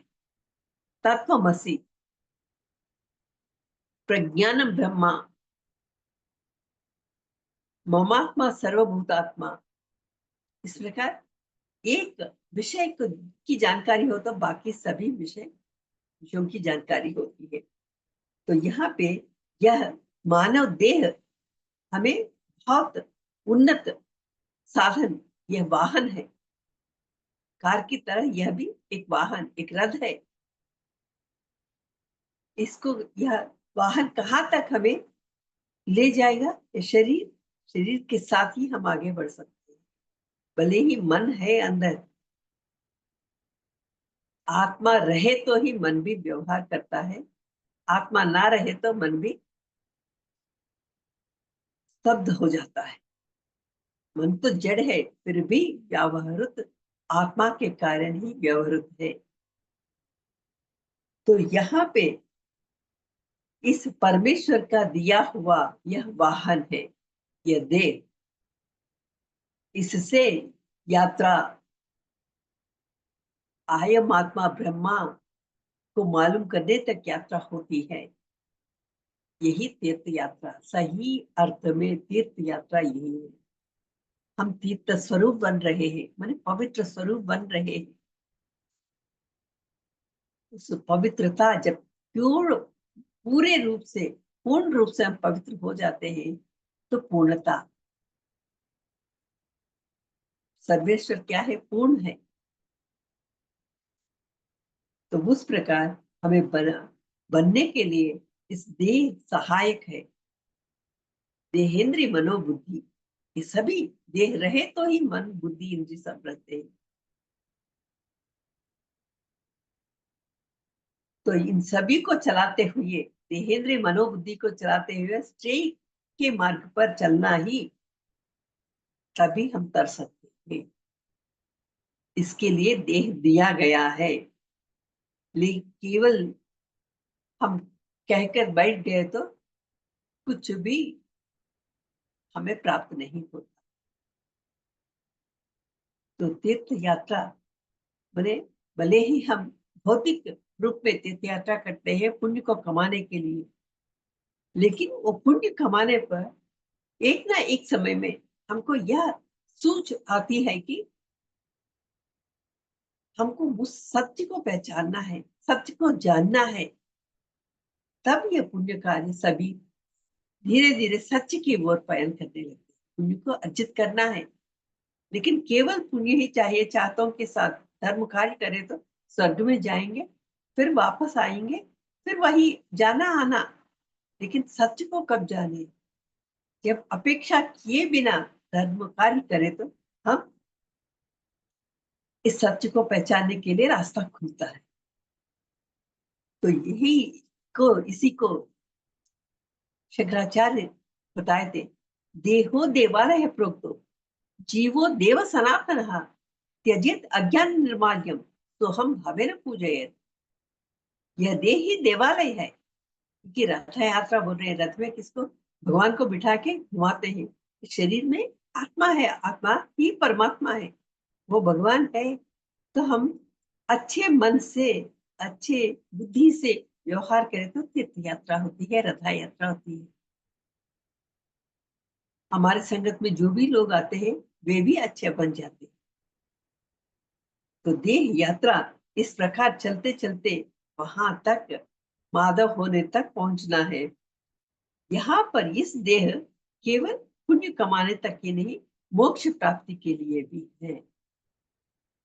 तत्वमसि प्रज्ञानम ब्रह्मा ममात्मा सर्वभूतात्मा। इस प्रकार एक विषय की जानकारी हो तो बाकी सभी विषयों की जानकारी होती है। तो यहाँ पे यह मानव देह हमें बहुत उन्नत साधन, यह वाहन है, कार की तरह यह भी एक वाहन, एक रथ है। इसको, यह वाहन कहाँ तक हमें ले जाएगा ये शरीर, शरीर के साथ ही हम आगे बढ़ सकते हैं। भले ही मन है अंदर, आत्मा रहे तो ही मन भी व्यवहार करता है, आत्मा ना रहे तो मन भी स्तब्ध हो जाता है। मन तो जड़ है, फिर भी व्यावहारिक आत्मा के कारण ही व्यवहारिक है। तो यहाँ पे इस परमेश्वर का दिया हुआ यह वाहन है, यह देह, इससे यात्रा आयम आत्मा ब्रह्मा को मालूम करने तक यात्रा होती है। यही तीर्थ यात्रा, सही अर्थ में तीर्थ यात्रा यही है। हम तीर्थ स्वरूप बन रहे हैं, माने पवित्र स्वरूप बन रहे हैं। उस पवित्रता जब प्योर, पूरे रूप से, पूर्ण रूप से हम पवित्र हो जाते हैं तो पूर्णता, सर्वेश्वर क्या है? पूर्ण है। तो उस प्रकार हमें बनने के लिए इस देह सहायक है। देहेंद्रीय मनोबुद्धि, ये सभी देह रहे तो ही मन बुद्धि इंद्रिय सब रहते हैं। तो इन सभी को चलाते हुए, देहेंद्रीय मनोबुद्धि को चलाते हुए स्ट्रेट के मार्ग पर चलना ही, तभी हम तर सकते हैं। इसके लिए देह दिया गया है। लेकिन केवल हम कहकर बैठ गए तो कुछ भी हमें प्राप्त नहीं होता। तो तीर्थ यात्रा बने, भले ही हम भौतिक रूप में तीर्थ यात्रा करते हैं पुण्य को कमाने के लिए, लेकिन वो पुण्य कमाने पर एक ना एक समय में हमको यह सूझ आती है कि हमको उस सत्य को पहचानना है, सत्य को जानना है। तब ये पुण्य कार्य सभी धीरे धीरे सत्य की ओर पयन करने लगते हैं। पुण्य को अर्जित करना है, लेकिन केवल पुण्य ही चाहिए चाहतों के साथ धर्म कार्य करें तो स्वर्ग में जाएंगे, फिर वापस आएंगे, फिर वही जाना आना। लेकिन सत्य को कब जाने? जब अपेक्षा किए बिना धर्म कार्य करें तो हम इस सत्य को पहचानने के लिए रास्ता खुलता है। तो यही को, इसी को शंकराचार्य बताए थे। देहो देवालय प्रोक्तो, जीवो देव सनातन, त्यजित अज्ञान निर्माल्यम, तो हम हवेन पूजयेत। यह देह ही देवालय है। कि रथ यात्रा बोल रहे हैं, रथ में किसको? भगवान को बिठा के घुमाते हैं। शरीर में आत्मा है, आत्मा ही परमात्मा है, वो भगवान है। तो हम अच्छे मन से, अच्छे बुद्धि से व्यवहार करें तो तीर्थ यात्रा होती है, रथ यात्रा होती है। हमारे संगत में जो भी लोग आते हैं वे भी अच्छे बन जाते हैं। तो देह यात्रा इस प्रकार चलते चलते वहां तक, माधव होने तक पहुंचना है। यहाँ पर इस देह केवल पुण्य कमाने तक ही नहीं, मोक्ष प्राप्ति के लिए भी है।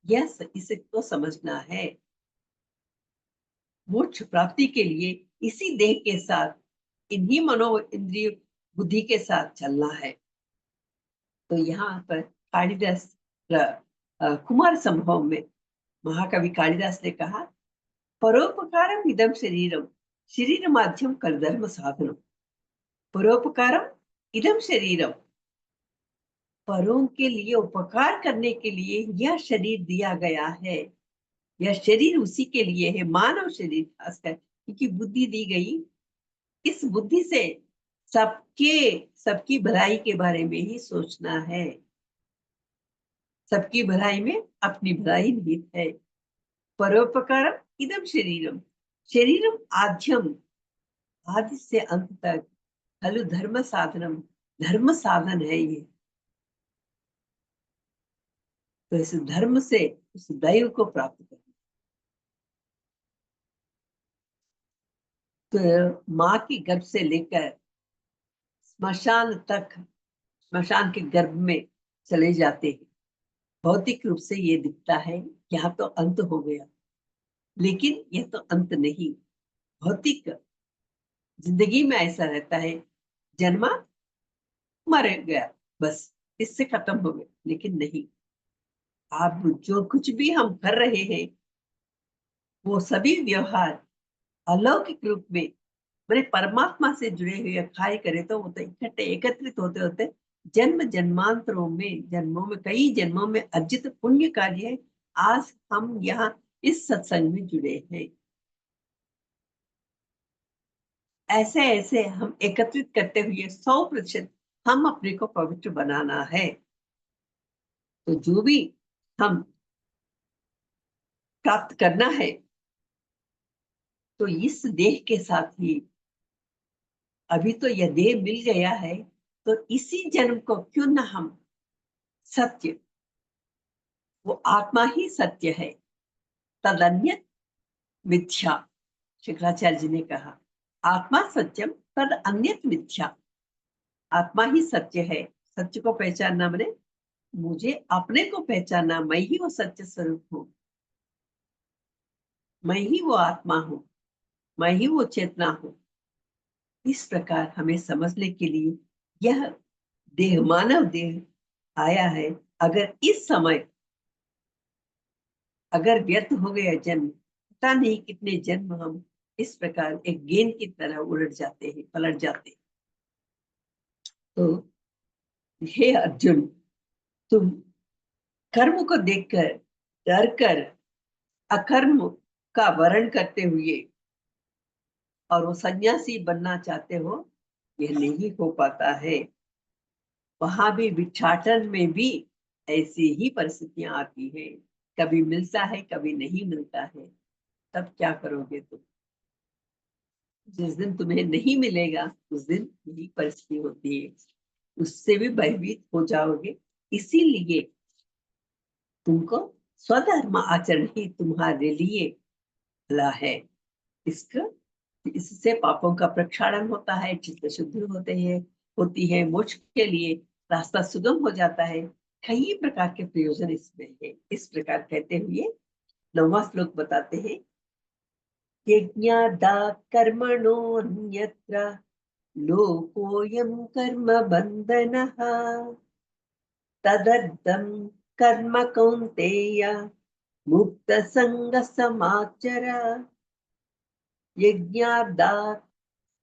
यह इसको समझना है। मोक्ष प्राप्ति के लिए इसी देह के साथ, इन्हीं मनो इंद्रिय बुद्धि के साथ चलना है। तो यहाँ पर कालिदास कुमार संभव में महाकवि कालिदास ने कहा, परोपकारम इदम शरीरम, शरीर माध्यम कर धर्म साधनम। परोपकारम इदम शरीरम, परों के लिए उपकार करने के लिए यह शरीर दिया गया है। यह शरीर उसी के लिए है, मानव शरीर खासकर, क्योंकि बुद्धि दी गई। इस बुद्धि से सबके, सबकी भलाई के बारे में ही सोचना है। सबकी भलाई में अपनी भलाई निहित है। परोपकारम इदम शरीरम, शरीरम आद्यम, आदि से अंत तक, खलु धर्म साधनम, धर्म साधन है ये। तो इस धर्म से उस दैव को प्राप्त करना। तो माँ के गर्भ से लेकर स्मशान तक, स्मशान के गर्भ में चले जाते हैं। भौतिक रूप से ये दिखता है यहाँ तो अंत हो गया, लेकिन यह तो अंत नहीं। भौतिक जिंदगी में ऐसा रहता है, जन्मा, मर गया, बस इससे खत्म हो गया। लेकिन नहीं, आप जो कुछ भी हम कर रहे हैं वो सभी व्यवहार अलौकिक रूप में मैंने परमात्मा से जुड़े हुए कार्य करे तो वो तो इकट्ठे एकत्रित होते होते जन्म जन्मांतरों में, जन्मों में, कई जन्मों में अर्जित पुण्य कार्य है। आज हम यहाँ इस सत्संग में जुड़े हैं। ऐसे ऐसे हम एकत्रित करते हुए 100% हम अपने को पवित्र बनाना है। तो जो भी हम प्राप्त करना है तो इस देह के साथ ही, अभी तो यह देह मिल गया है तो इसी जन्म को क्यों ना हम सत्य, वो आत्मा ही सत्य है, तदन्यत मिथ्या। शंकराचार्य जी ने कहा आत्मा सत्यम तद अन्यत मिथ्या। आत्मा ही सत्य है। सत्य को पहचानना मैंने मुझे अपने को पहचानना, मैं ही वो सत्य स्वरूप हूँ, मैं ही वो आत्मा हूँ, मैं ही वो चेतना हूँ। इस प्रकार हमें समझने के लिए यह देह, मानव देह आया है। अगर इस समय अगर व्यर्थ हो गया जन्म, पता नहीं कितने जन्म हम इस प्रकार एक गेंद की तरह उलट जाते हैं, पलट जाते हैं। तो हे अर्जुन, तुम कर्म को देखकर डर कर अकर्म का वर्ण करते हुए और वो सन्यासी बनना चाहते हो, यह नहीं हो पाता है। वहां भी भिक्षाटन में भी ऐसी ही परिस्थितियां आती है। कभी मिलता है, कभी नहीं मिलता है। तब क्या करोगे तुम? जिस दिन तुम्हें नहीं मिलेगा उस दिन यही परिस्थिति होती है, उससे भी भयभीत हो जाओगे। इसीलिए तुमको स्वधर्म आचरण ही तुम्हारे लिए भला है। इसका इससे पापों का प्रक्षालन होता है, चित्त शुद्धि होते हैं, होती है, मोक्ष के लिए रास्ता सुगम हो जाता है। कई प्रकार के प्रयोजन इसमें है। इस प्रकार कहते हुए 9वां श्लोक बताते हैं, यज्ञादात् कर्मणोऽन्यत्र लोकोऽयं कर्म बन्धनः तदर्थं कर्म कौन्तेय मुक्तसङ्गसमाचर। यज्ञादात्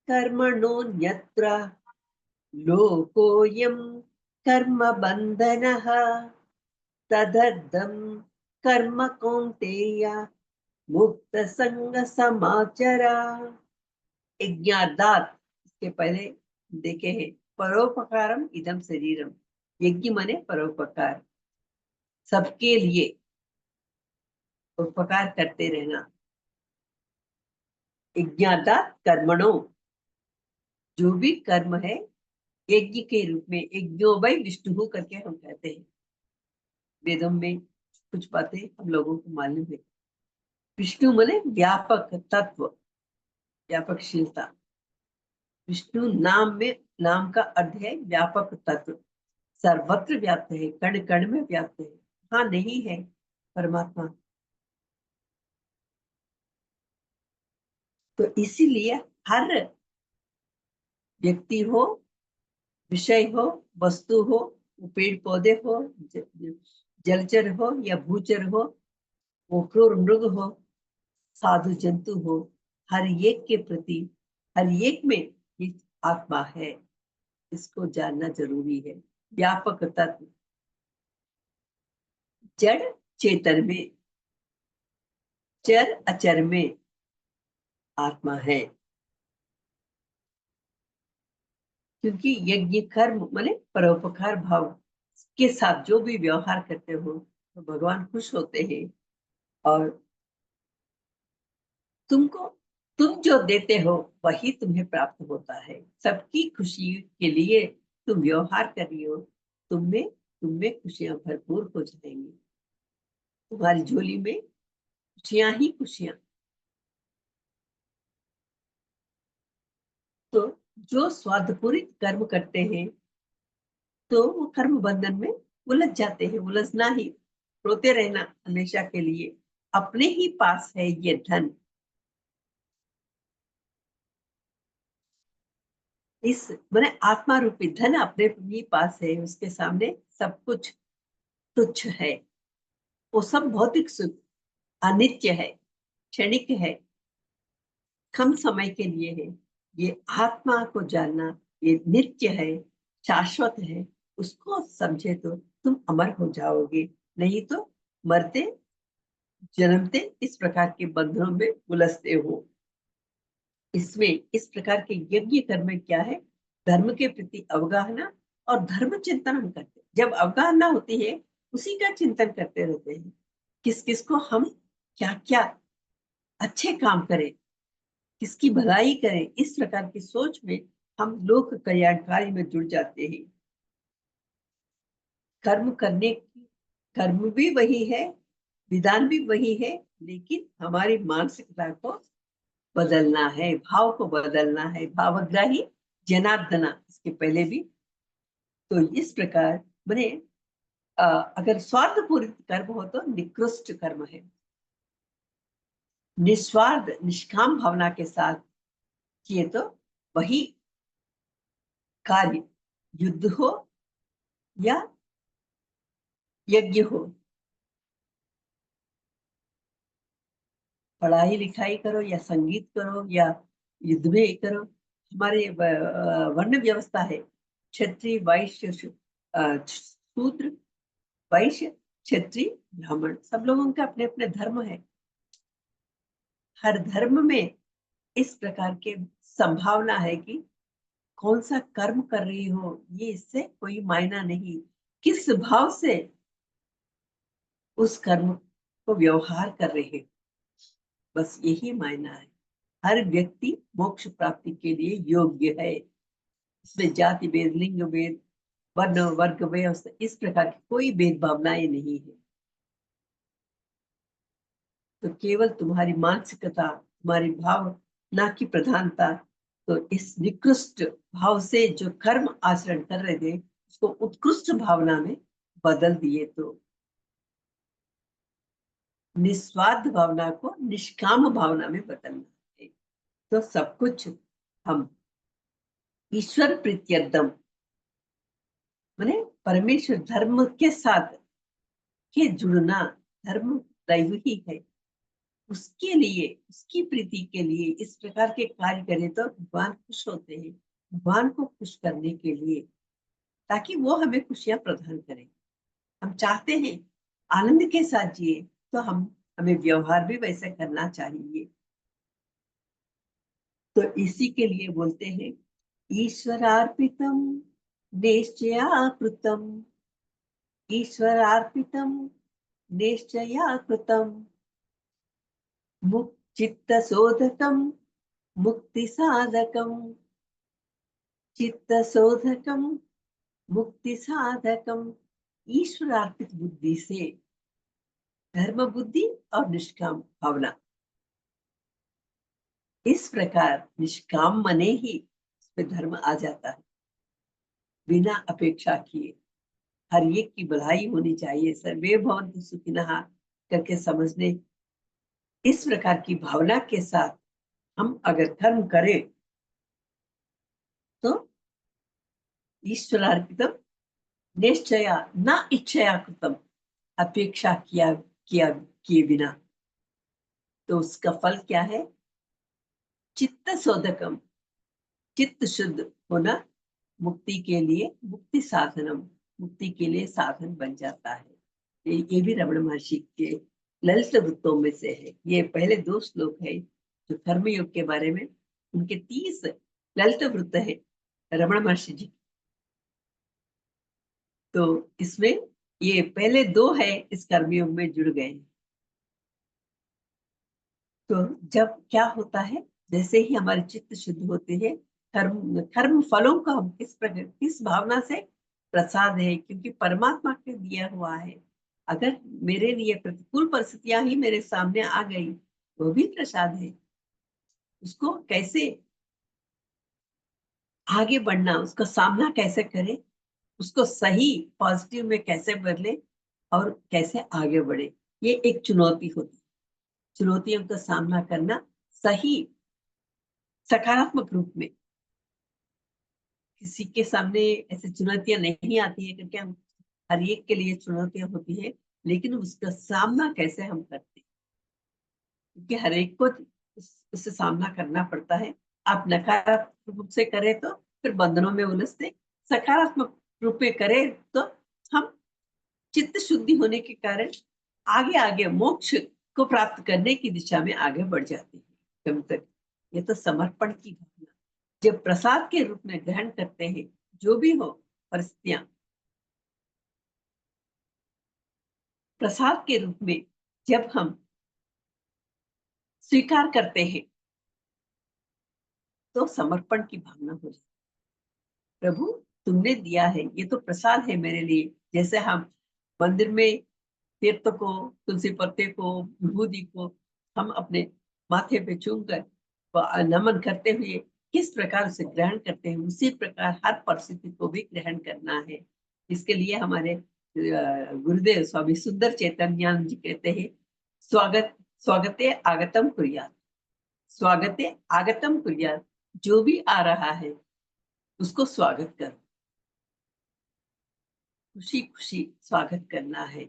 कर्मणोऽन्यत्र लोकोऽयं कर्म बन्धनः तदर्थं कर्म कौन्तेय मुक्तसङ्गसमाचर। यज्ञादात्, इसके पहले देखे हैं, परोपकारम इदम शरीरम। यज्ञ माने परोपकार, सबके लिए उपकार करते रहना। यज्ञादात् कर्मणो, जो भी कर्म है यज्ञ के रूप में, यज्ञो वै विष्णु करके हम कहते हैं। वेदों में कुछ बातें हम लोगों को मालूम है। विष्णु माने व्यापक तत्व, व्यापकशीलता। विष्णु नाम में, नाम का अर्थ है व्यापक तत्व, सर्वत्र व्याप्त है, कण कण में व्याप्त है। हाँ, नहीं है परमात्मा। तो इसीलिए हर व्यक्ति हो, विषय हो, वस्तु हो, पेड़ पौधे हो, जलचर हो या भूचर हो, वो क्रूर मृग हो, साधु जंतु हो, हर एक के प्रति, हर एक में एक आत्मा है। इसको जानना जरूरी है। व्यापक तत्व, जड़ चेतन में, चर अचर में आत्मा है। क्योंकि यज्ञ कर्म माने परोपकार भाव के साथ जो भी व्यवहार करते हो तो भगवान खुश होते हैं। और तुमको, तुम जो देते हो वही तुम्हें प्राप्त होता है। सबकी खुशी के लिए तुम व्यवहार कर रही हो, तुम में खुशियां भरपूर हो जाएंगी। तुम्हारी झोली में खुशियां ही खुशियां। तो जो स्वार्थपूरित कर्म करते हैं तो वो कर्म बंधन में उलझ जाते हैं। उलझना ही, रोते रहना हमेशा के लिए। अपने ही पास है ये धन, इस मैंने आत्मा रूपी धन अपने ही पास है, उसके सामने सब कुछ तुच्छ है। वो सब भौतिक सुख अनित्य है, क्षणिक है, कम समय के लिए है। ये आत्मा को जानना, ये नित्य है, शाश्वत है, उसको समझे तो तुम अमर हो जाओगे। नहीं तो मरते जन्मते इस प्रकार के बंधनों में उलझते हो। इसमें इस प्रकार के यज्ञ कर्म क्या है? धर्म के प्रति अवगाहना और धर्म चिंतन हम करते हैं। जब अवगाहना होती है, उसी का चिंतन करते रहते हैं, किस किस को हम क्या क्या अच्छे काम करें, किसकी भलाई करें। इस प्रकार की सोच में हम लोक कल्याणकारी में जुड़ जाते हैं। कर्म करने की, कर्म भी वही है, विधान भी वही है, लेकिन हमारी मानसिकता को बदलना है, भाव को बदलना है। भावग्राही जनार्दना, इसके पहले भी। तो इस प्रकार मैंने अगर स्वार्थ पूरित कर्म हो तो निकृष्ट कर्म है। निस्वार्थ निष्काम भावना के साथ किए तो वही कार्य, युद्ध हो या यज्ञ हो, पढ़ाई लिखाई करो या संगीत करो या युद्ध में करो। हमारे वर्ण व्यवस्था है, क्षत्रिय वैश्य शूद्र, वैश्य क्षत्रिय ब्राह्मण, सब लोगों के अपने अपने धर्म है। हर धर्म में इस प्रकार के संभावना है कि कौन सा कर्म कर रही हो, ये इससे कोई मायना नहीं, किस भाव से उस कर्म को व्यवहार कर रहे हो, बस यही मायना है। हर व्यक्ति मोक्ष प्राप्ति के लिए योग्य है। इसमें जाति भेद, लिंग भेद, वर्ण वर्ग व्यवस्था, इस प्रकार की कोई भेदभावनाएं नहीं है। तो केवल तुम्हारी मानसिकता, तुम्हारी भावना की प्रधानता, तो इस निकृष्ट भाव से जो कर्म आचरण कर रहे थे, उसको उत्कृष्ट भावना में बदल दिए। तो निस्वार्थ भावना को निष्काम भावना में बदलना है। तो सब कुछ हम ईश्वर प्रीत्यर्थम, माने परमेश्वर धर्म के साथ के जुड़ना, धर्म दैव ही है, उसके लिए, उसकी प्रीति के लिए इस प्रकार के कार्य करें तो भगवान खुश होते हैं। भगवान को खुश करने के लिए, ताकि वो हमें खुशियां प्रदान करें। हम चाहते हैं आनंद के साथ जिए, तो हम हमें व्यवहार भी वैसे करना चाहिए। तो इसी के लिए बोलते हैं, ईश्वरार्पितम निश्चयाकृतम, ईश्वरार्पितम निश्चयाकृतम, चित्त शोधकम मुक्ति साधकम, चित्त शोधकम मुक्ति साधकम। ईश्वरार्पित बुद्धि से, धर्म बुद्धि और निष्काम भावना, इस प्रकार निष्काम मने ही उसमें धर्म आ जाता है। बिना अपेक्षा किए हर एक की भलाई होनी चाहिए, सर्वे भवन्तु सुखिनः करके समझने, इस प्रकार की भावना के साथ हम अगर कर्म करें तो ईश्वरार्पितम निश्चया न इच्छया कृतम, अपेक्षा किया किया किए बिना, तो उसका फल क्या है? चित्त शोधकम, चित्त शुद्ध होना, मुक्ति के लिए, मुक्ति साधनम, मुक्ति के लिए साधन बन जाता है। ये भी रमण महर्षि के ललित वृत्तों में से है। ये पहले दो श्लोक है जो कर्मयोग के बारे में, उनके 30 ललित वृत्त है रमण महर्षि जी। तो इसमें ये पहले दो है, इस कर्मयोग में जुड़ गए। तो जब क्या होता है, जैसे ही हमारे चित्त शुद्ध होते हैं, कर्म कर्म फलों का हम किस भावना से, प्रसाद है, क्योंकि परमात्मा के दिया हुआ है। अगर मेरे लिए प्रतिकूल परिस्थितियां ही मेरे सामने आ गई, वो भी प्रसाद है। उसको कैसे आगे बढ़ना, उसका सामना कैसे करें, उसको सही पॉजिटिव में कैसे बदले और कैसे आगे बढ़े, ये एक चुनौती होती है। चुनौतियों का सामना करना सही सकारात्मक रूप में, किसी के सामने ऐसी चुनौतियां नहीं आती है, क्योंकि हम हर एक के लिए चुनौतियां होती है, लेकिन उसका सामना कैसे हम करते हैं, क्योंकि हर एक को उससे सामना करना पड़ता है। आप नकारात्मक रूप से करें तो फिर बंधनों में उलझते, सकारात्मक रूप में करें तो हम चित्त शुद्धि होने के कारण आगे आगे मोक्ष को प्राप्त करने की दिशा में आगे बढ़ जाते हैं। कम तक ये तो समर्पण की भावना, जब प्रसाद के रूप में ग्रहण करते हैं, जो भी हो परिस्थितियां, प्रसाद के रूप में जब हम स्वीकार करते हैं, तो समर्पण की भावना हो जाती है। प्रभु, तुमने दिया है, ये तो प्रसाद है मेरे लिए। जैसे हम मंदिर में तीर्थ को, तुलसी पत्ते को, विभूति को हम अपने माथे पे चूम कर नमन करते हुए किस प्रकार से ग्रहण करते हैं, उसी प्रकार हर परिस्थिति को भी ग्रहण करना है। इसके लिए हमारे गुरुदेव स्वामी सुंदर चैतन्य जी कहते हैं, स्वागत स्वागते आगतम कुर्यात, स्वागते आगतम कुर्यात, जो भी आ रहा है उसको स्वागत कर, खुशी खुशी स्वागत करना है,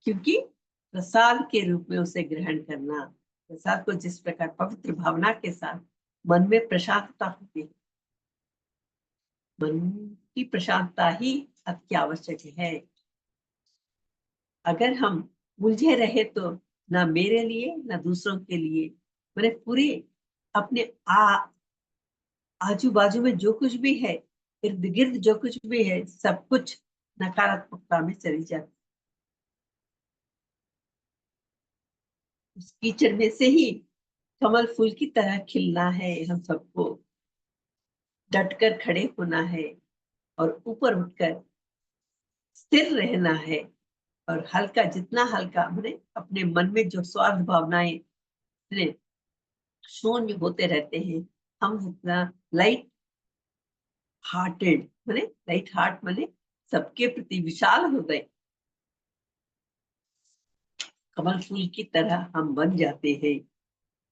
क्योंकि प्रसाद के रूप में उसे ग्रहण करना, प्रसाद को जिस प्रकार पवित्र भावना के साथ मन में प्रशांतता होती है, मन की प्रशांतता ही अति आवश्यक है। अगर हम उलझे रहे तो ना मेरे लिए ना दूसरों के लिए, मैंने पूरे अपने आजू बाजू में जो कुछ भी है, इर्द गिर्द जो कुछ भी है, सब कुछ नकारात्मकता में चली जाती। उस कीचड़ में से ही कमल फूल की तरह खिलना है। हम सबको डटकर खड़े होना है और ऊपर उठकर स्थिर रहना है। और हल्का, जितना हल्का मैंने अपने मन में जो स्वार्थ भावनाएं शून्य होते रहते हैं, हम जितना लाइट हार्टेड, मैंने लाइट हार्ट मैंने सबके प्रति विशाल हृदय कमल फूल की तरह हम बन जाते हैं।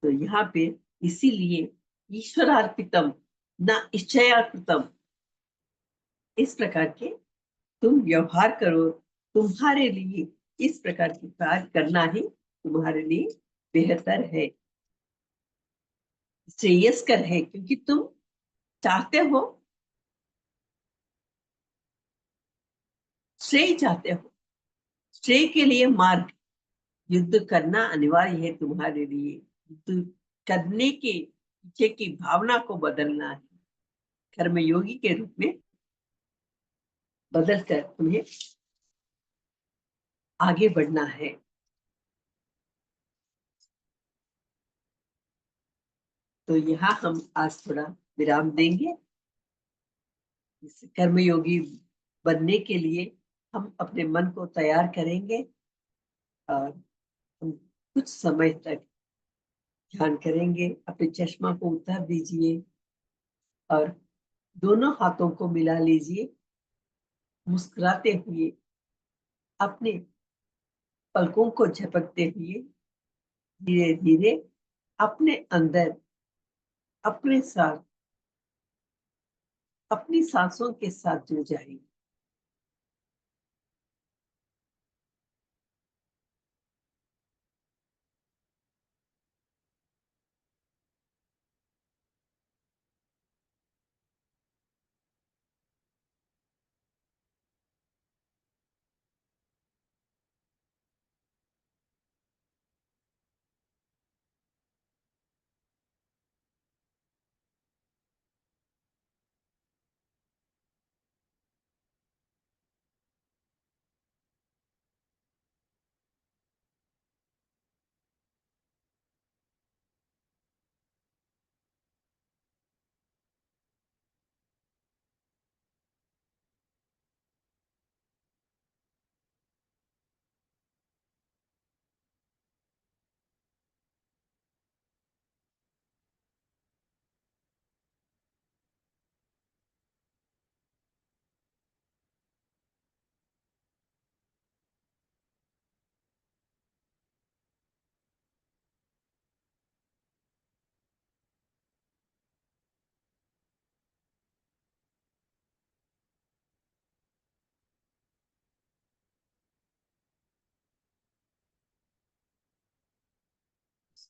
तो यहाँ पे इसीलिए ईश्वरार्पितम न इच्छयार्पितम, इस प्रकार के तुम व्यवहार करो, तुम्हारे लिए इस प्रकार की कार्य करना ही तुम्हारे लिए बेहतर है, श्रेयस्कर है, क्योंकि तुम चाहते हो, श्रेय चाहते हो। श्रेय के लिए मार्ग, युद्ध करना अनिवार्य है तुम्हारे लिए। युद्ध करने के पीछे की भावना को बदलना है, कर्मयोगी के रूप में बदल कर तुम्हें आगे बढ़ना है। तो यहाँ हम आज थोड़ा विराम देंगे। इस कर्मयोगी बनने के लिए हम अपने मन को तैयार करेंगे और हम कुछ समय तक ध्यान करेंगे। अपने चश्मा को उतार दीजिए और दोनों हाथों को मिला लीजिए, मुस्कुराते हुए अपने पलकों को झपकते हुए धीरे धीरे अपने अंदर, अपने साथ, अपनी सांसों के साथ जुड़ जाएंगे।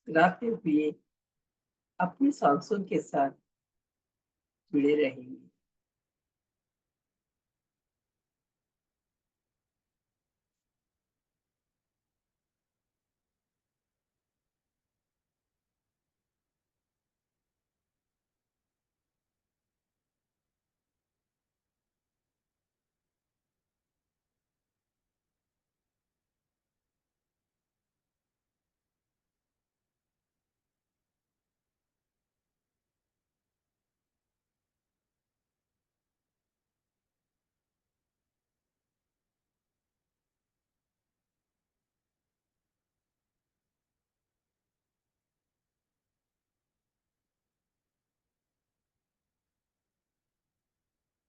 मुस्कुराते हुए अपनी सांसों के साथ जुड़े रहेंगे।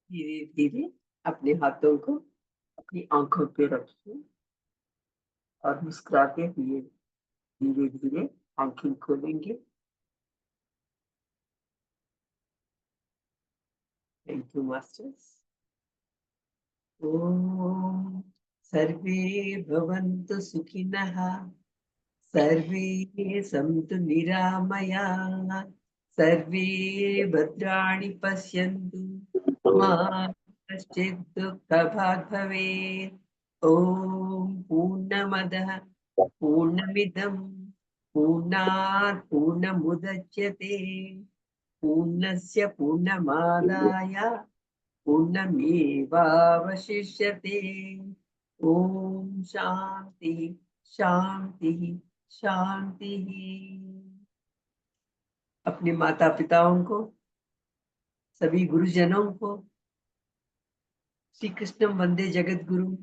धीरे धीरे अपने हाथों को अपनी आंखों पे रखिए और मुस्कुराते हुए धीरे धीरे आंखें खोलेंगे। Thank you masters. ओम सर्वे भवन्तु सुखिनः, सर्वे सन्तु निरामयाः, सर्वे भद्राणि पश्यन्तु, मा कश्चित् दुःखभाग् भवेत्। ॐ पूर्णमदः पूर्णमिदं पूर्णात् पूर्णमुदच्यते, पूर्णस्य पूर्णमादाय पूर्णमेवावशिष्यते। ॐ शांति शांति शांति। अपने माता पिताओं को, सभी गुरुजनों को, श्री कृष्ण वंदे जगत गुरु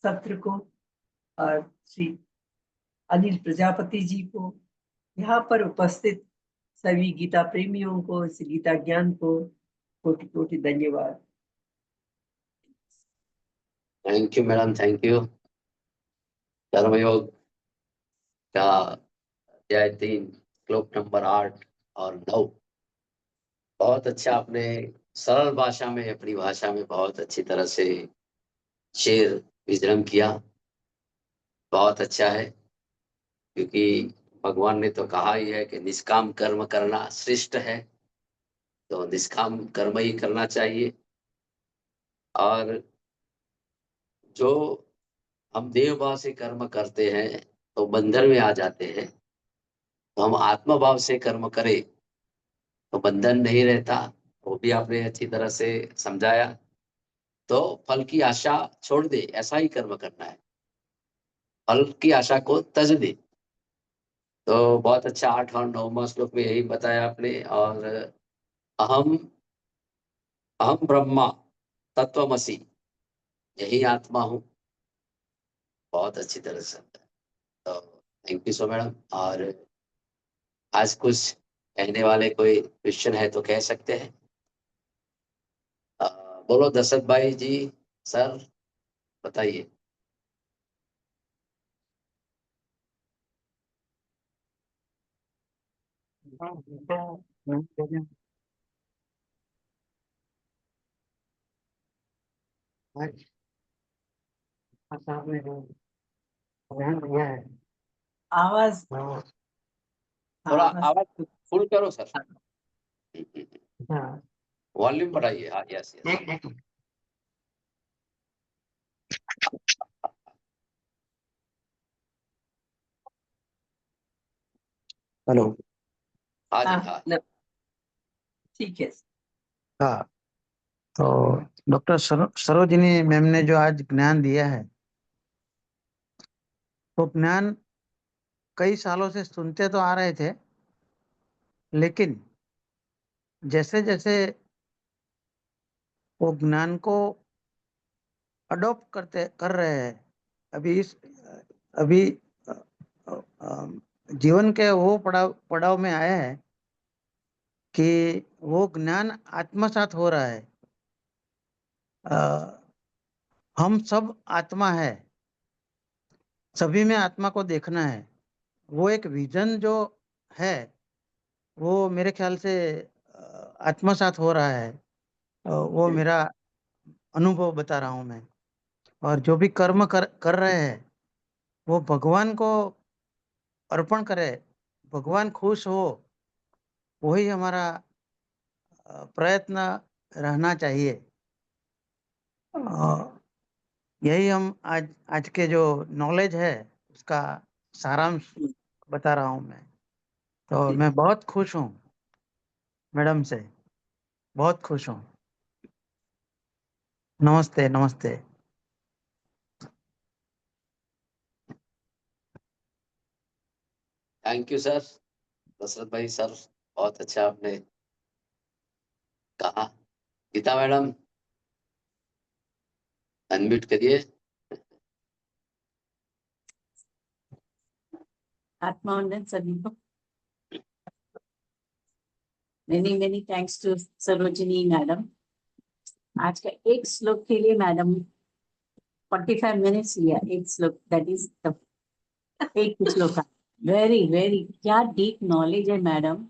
सत्र को और श्री अनिल प्रजापति जी को, यहाँ पर उपस्थित सभी गीता प्रेमियों को, इस गीता ज्ञान को कोटि कोटि धन्यवाद। Thank you madam, thank you. कर्मयोग का अध्याय 3 श्लोक नंबर 8 और 9 बहुत अच्छा आपने सरल भाषा में, अपनी भाषा में बहुत अच्छी तरह से शेर विजडम किया। बहुत अच्छा है, क्योंकि भगवान ने तो कहा ही है कि निष्काम कर्म करना श्रेष्ठ है, तो निष्काम कर्म ही करना चाहिए। और जो हम देव भाव से कर्म करते हैं तो बंधन में आ जाते हैं, तो हम आत्म भाव से कर्म करें तो बंधन नहीं रहता। वो भी आपने अच्छी तरह से समझाया। तो फल की आशा छोड़ दे, ऐसा ही कर्म करना है, फल की आशा को तज दे। तो बहुत अच्छा 8 और 9वां श्लोक में यही बताया आपने। और अहम अहम ब्रह्मा तत्वमसि, यही आत्मा हूँ, बहुत अच्छी तरह से। तो थैंक यू सो मैडम। और आज कुछ कहने वाले कोई क्वेश्चन है तो कह सकते हैं। अ, बोलो दशरथ भाई जी, सर बताइए। आवाज, थोड़ा हाँ बस। आवाज फुल करो सर, वॉल्यूम बढ़ाइए। हाँ, यस यस। हेलो। हाँ जी, हाँ हाँ। ठीक है। हाँ, तो डॉक्टर सरोजिनी मैम ने जो आज ज्ञान दिया है, वो ज्ञान कई सालों से सुनते तो आ रहे थे, लेकिन जैसे जैसे वो ज्ञान को अडॉप्ट कर रहे हैं, अभी इस अभी अ, जीवन के वो पड़ाव पड़ाव में आए हैं कि वो ज्ञान आत्मसात हो रहा है। अ, हम सब आत्मा है, सभी में आत्मा को देखना है। वो एक विजन जो है, वो मेरे ख्याल से आत्मसात हो रहा है। वो मेरा अनुभव बता रहा हूँ मैं। और जो भी कर्म कर रहे हैं, वो भगवान को अर्पण करे, भगवान खुश हो, वही हमारा प्रयत्न रहना चाहिए। यही हम आज के जो नॉलेज है उसका सारांश बता रहा हूँ मैं। तो जी। मैं बहुत खुश हूँ मैडम से, बहुत खुश हूँ। नमस्ते नमस्ते। थैंक यू सर, दशरथ भाई सर, बहुत अच्छा आपने कहा। गीता मैडम अनम्यूट करिए। आत्मवंदन सभी को। Many many thanks to Sarojini madam. आज का एक श्लोक के लिए मैडम 45 मिनट्स लिया, एक श्लोक, दैट इज द एक श्लोक का। वेरी वेरी, क्या डीप नॉलेज है मैडम।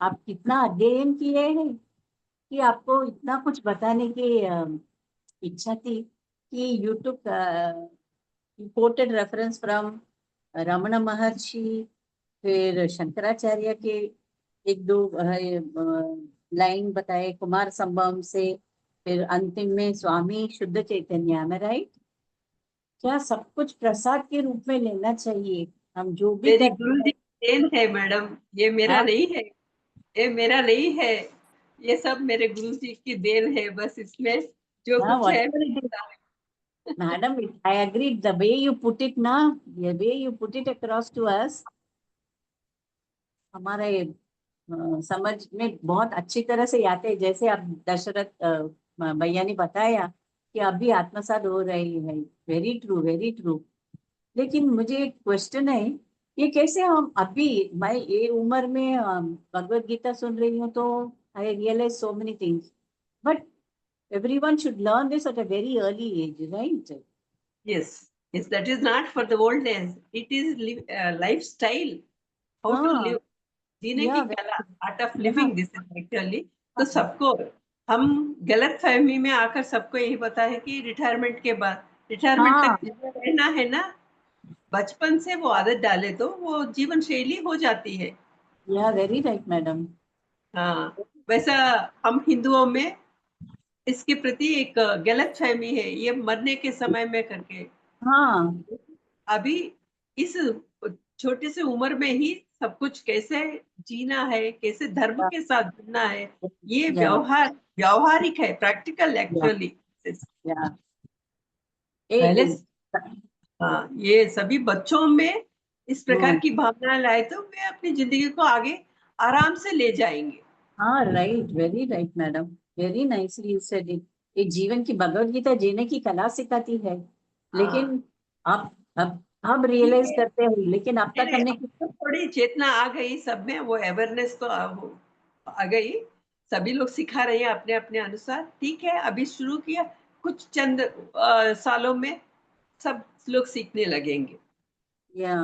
आप कितना अध्ययन किए हैं कि आपको इतना कुछ बताने की इच्छा थी कि यूट्यूब कोटेड रेफरेंस फ्रॉम रमण महर्षि, फिर शंकराचार्य के एक दो लाइन बताए कुमार संभवम से, फिर अंतिम में स्वामी शुद्ध चैतन्य में, राइट। क्या सब कुछ प्रसाद के रूप में लेना चाहिए, हम जो भी मेरी करते गुरु जी हैं। की देन है मैडम, ये मेरा हाँ? नहीं है, ये मेरा नहीं है, ये सब मेरे गुरु जी की देन है। बस इसमें जो हाँ, कुछ है whatever it is, madam, I agree. The way you put it now, the way you put it across to us, हमारे समझ में बहुत अच्छी तरह से आते हैं। जैसे आप दशरथ भैया ने बताया कि अभी आत्मसात हो रही है। Very true, very true. लेकिन मुझे एक क्वेश्चन है, ये कैसे हम अभी, मैं ये उम्र में भगवत गीता सुन रही हूँ, तो I realise so many things, but everyone should learn this at a very early age, right? yes, yes, that is not for the old age, it is lifestyle, how to हाँ, live, जीने की या कला, art of या living, this is actually. तो सबको, हम गलत फहमी में आकर सबको यही पता है कि रिटायरमेंट के बाद, रिटायरमेंट हाँ, तक जिंदा रहना है ना, बचपन से वो आदत डाले तो वो जीवन शैली हो जाती है। या वेरी राइट मैडम। हाँ, वैसा हम हिंदुओं में इसके प्रति एक गलत फहमी है, ये मरने के समय में करके। हाँ, अभी इस छोटे से उम्र में ही सब कुछ कैसे जीना है, कैसे धर्म के साथ जुड़ना है, ये या व्यावहारिक है, प्रैक्टिकल या एक्चुअली। या पहले ए, हाँ, ये सभी बच्चों में इस प्रकार हम्म, की भावना लाए तो वे अपनी जिंदगी को आगे आराम से ले जाएंगे। हाँ, right, very right madam, very nicely you said it. ये जीवन की भगवत गीता जीने की कला सिखाती है। हाँ, लेकिन अब ठीक रियलाइज है, करते हैं, लेकिन अब तक मेरे हमने अब तो थोड़ी चेतना आ गई सब में, वो अवेयरनेस तो आ गई। सभी लोग सिखा रहे हैं अपने अपने अनुसार, ठीक है, अभी शुरू किया, कुछ चंद सालों में सब लोग सीखने लगेंगे। या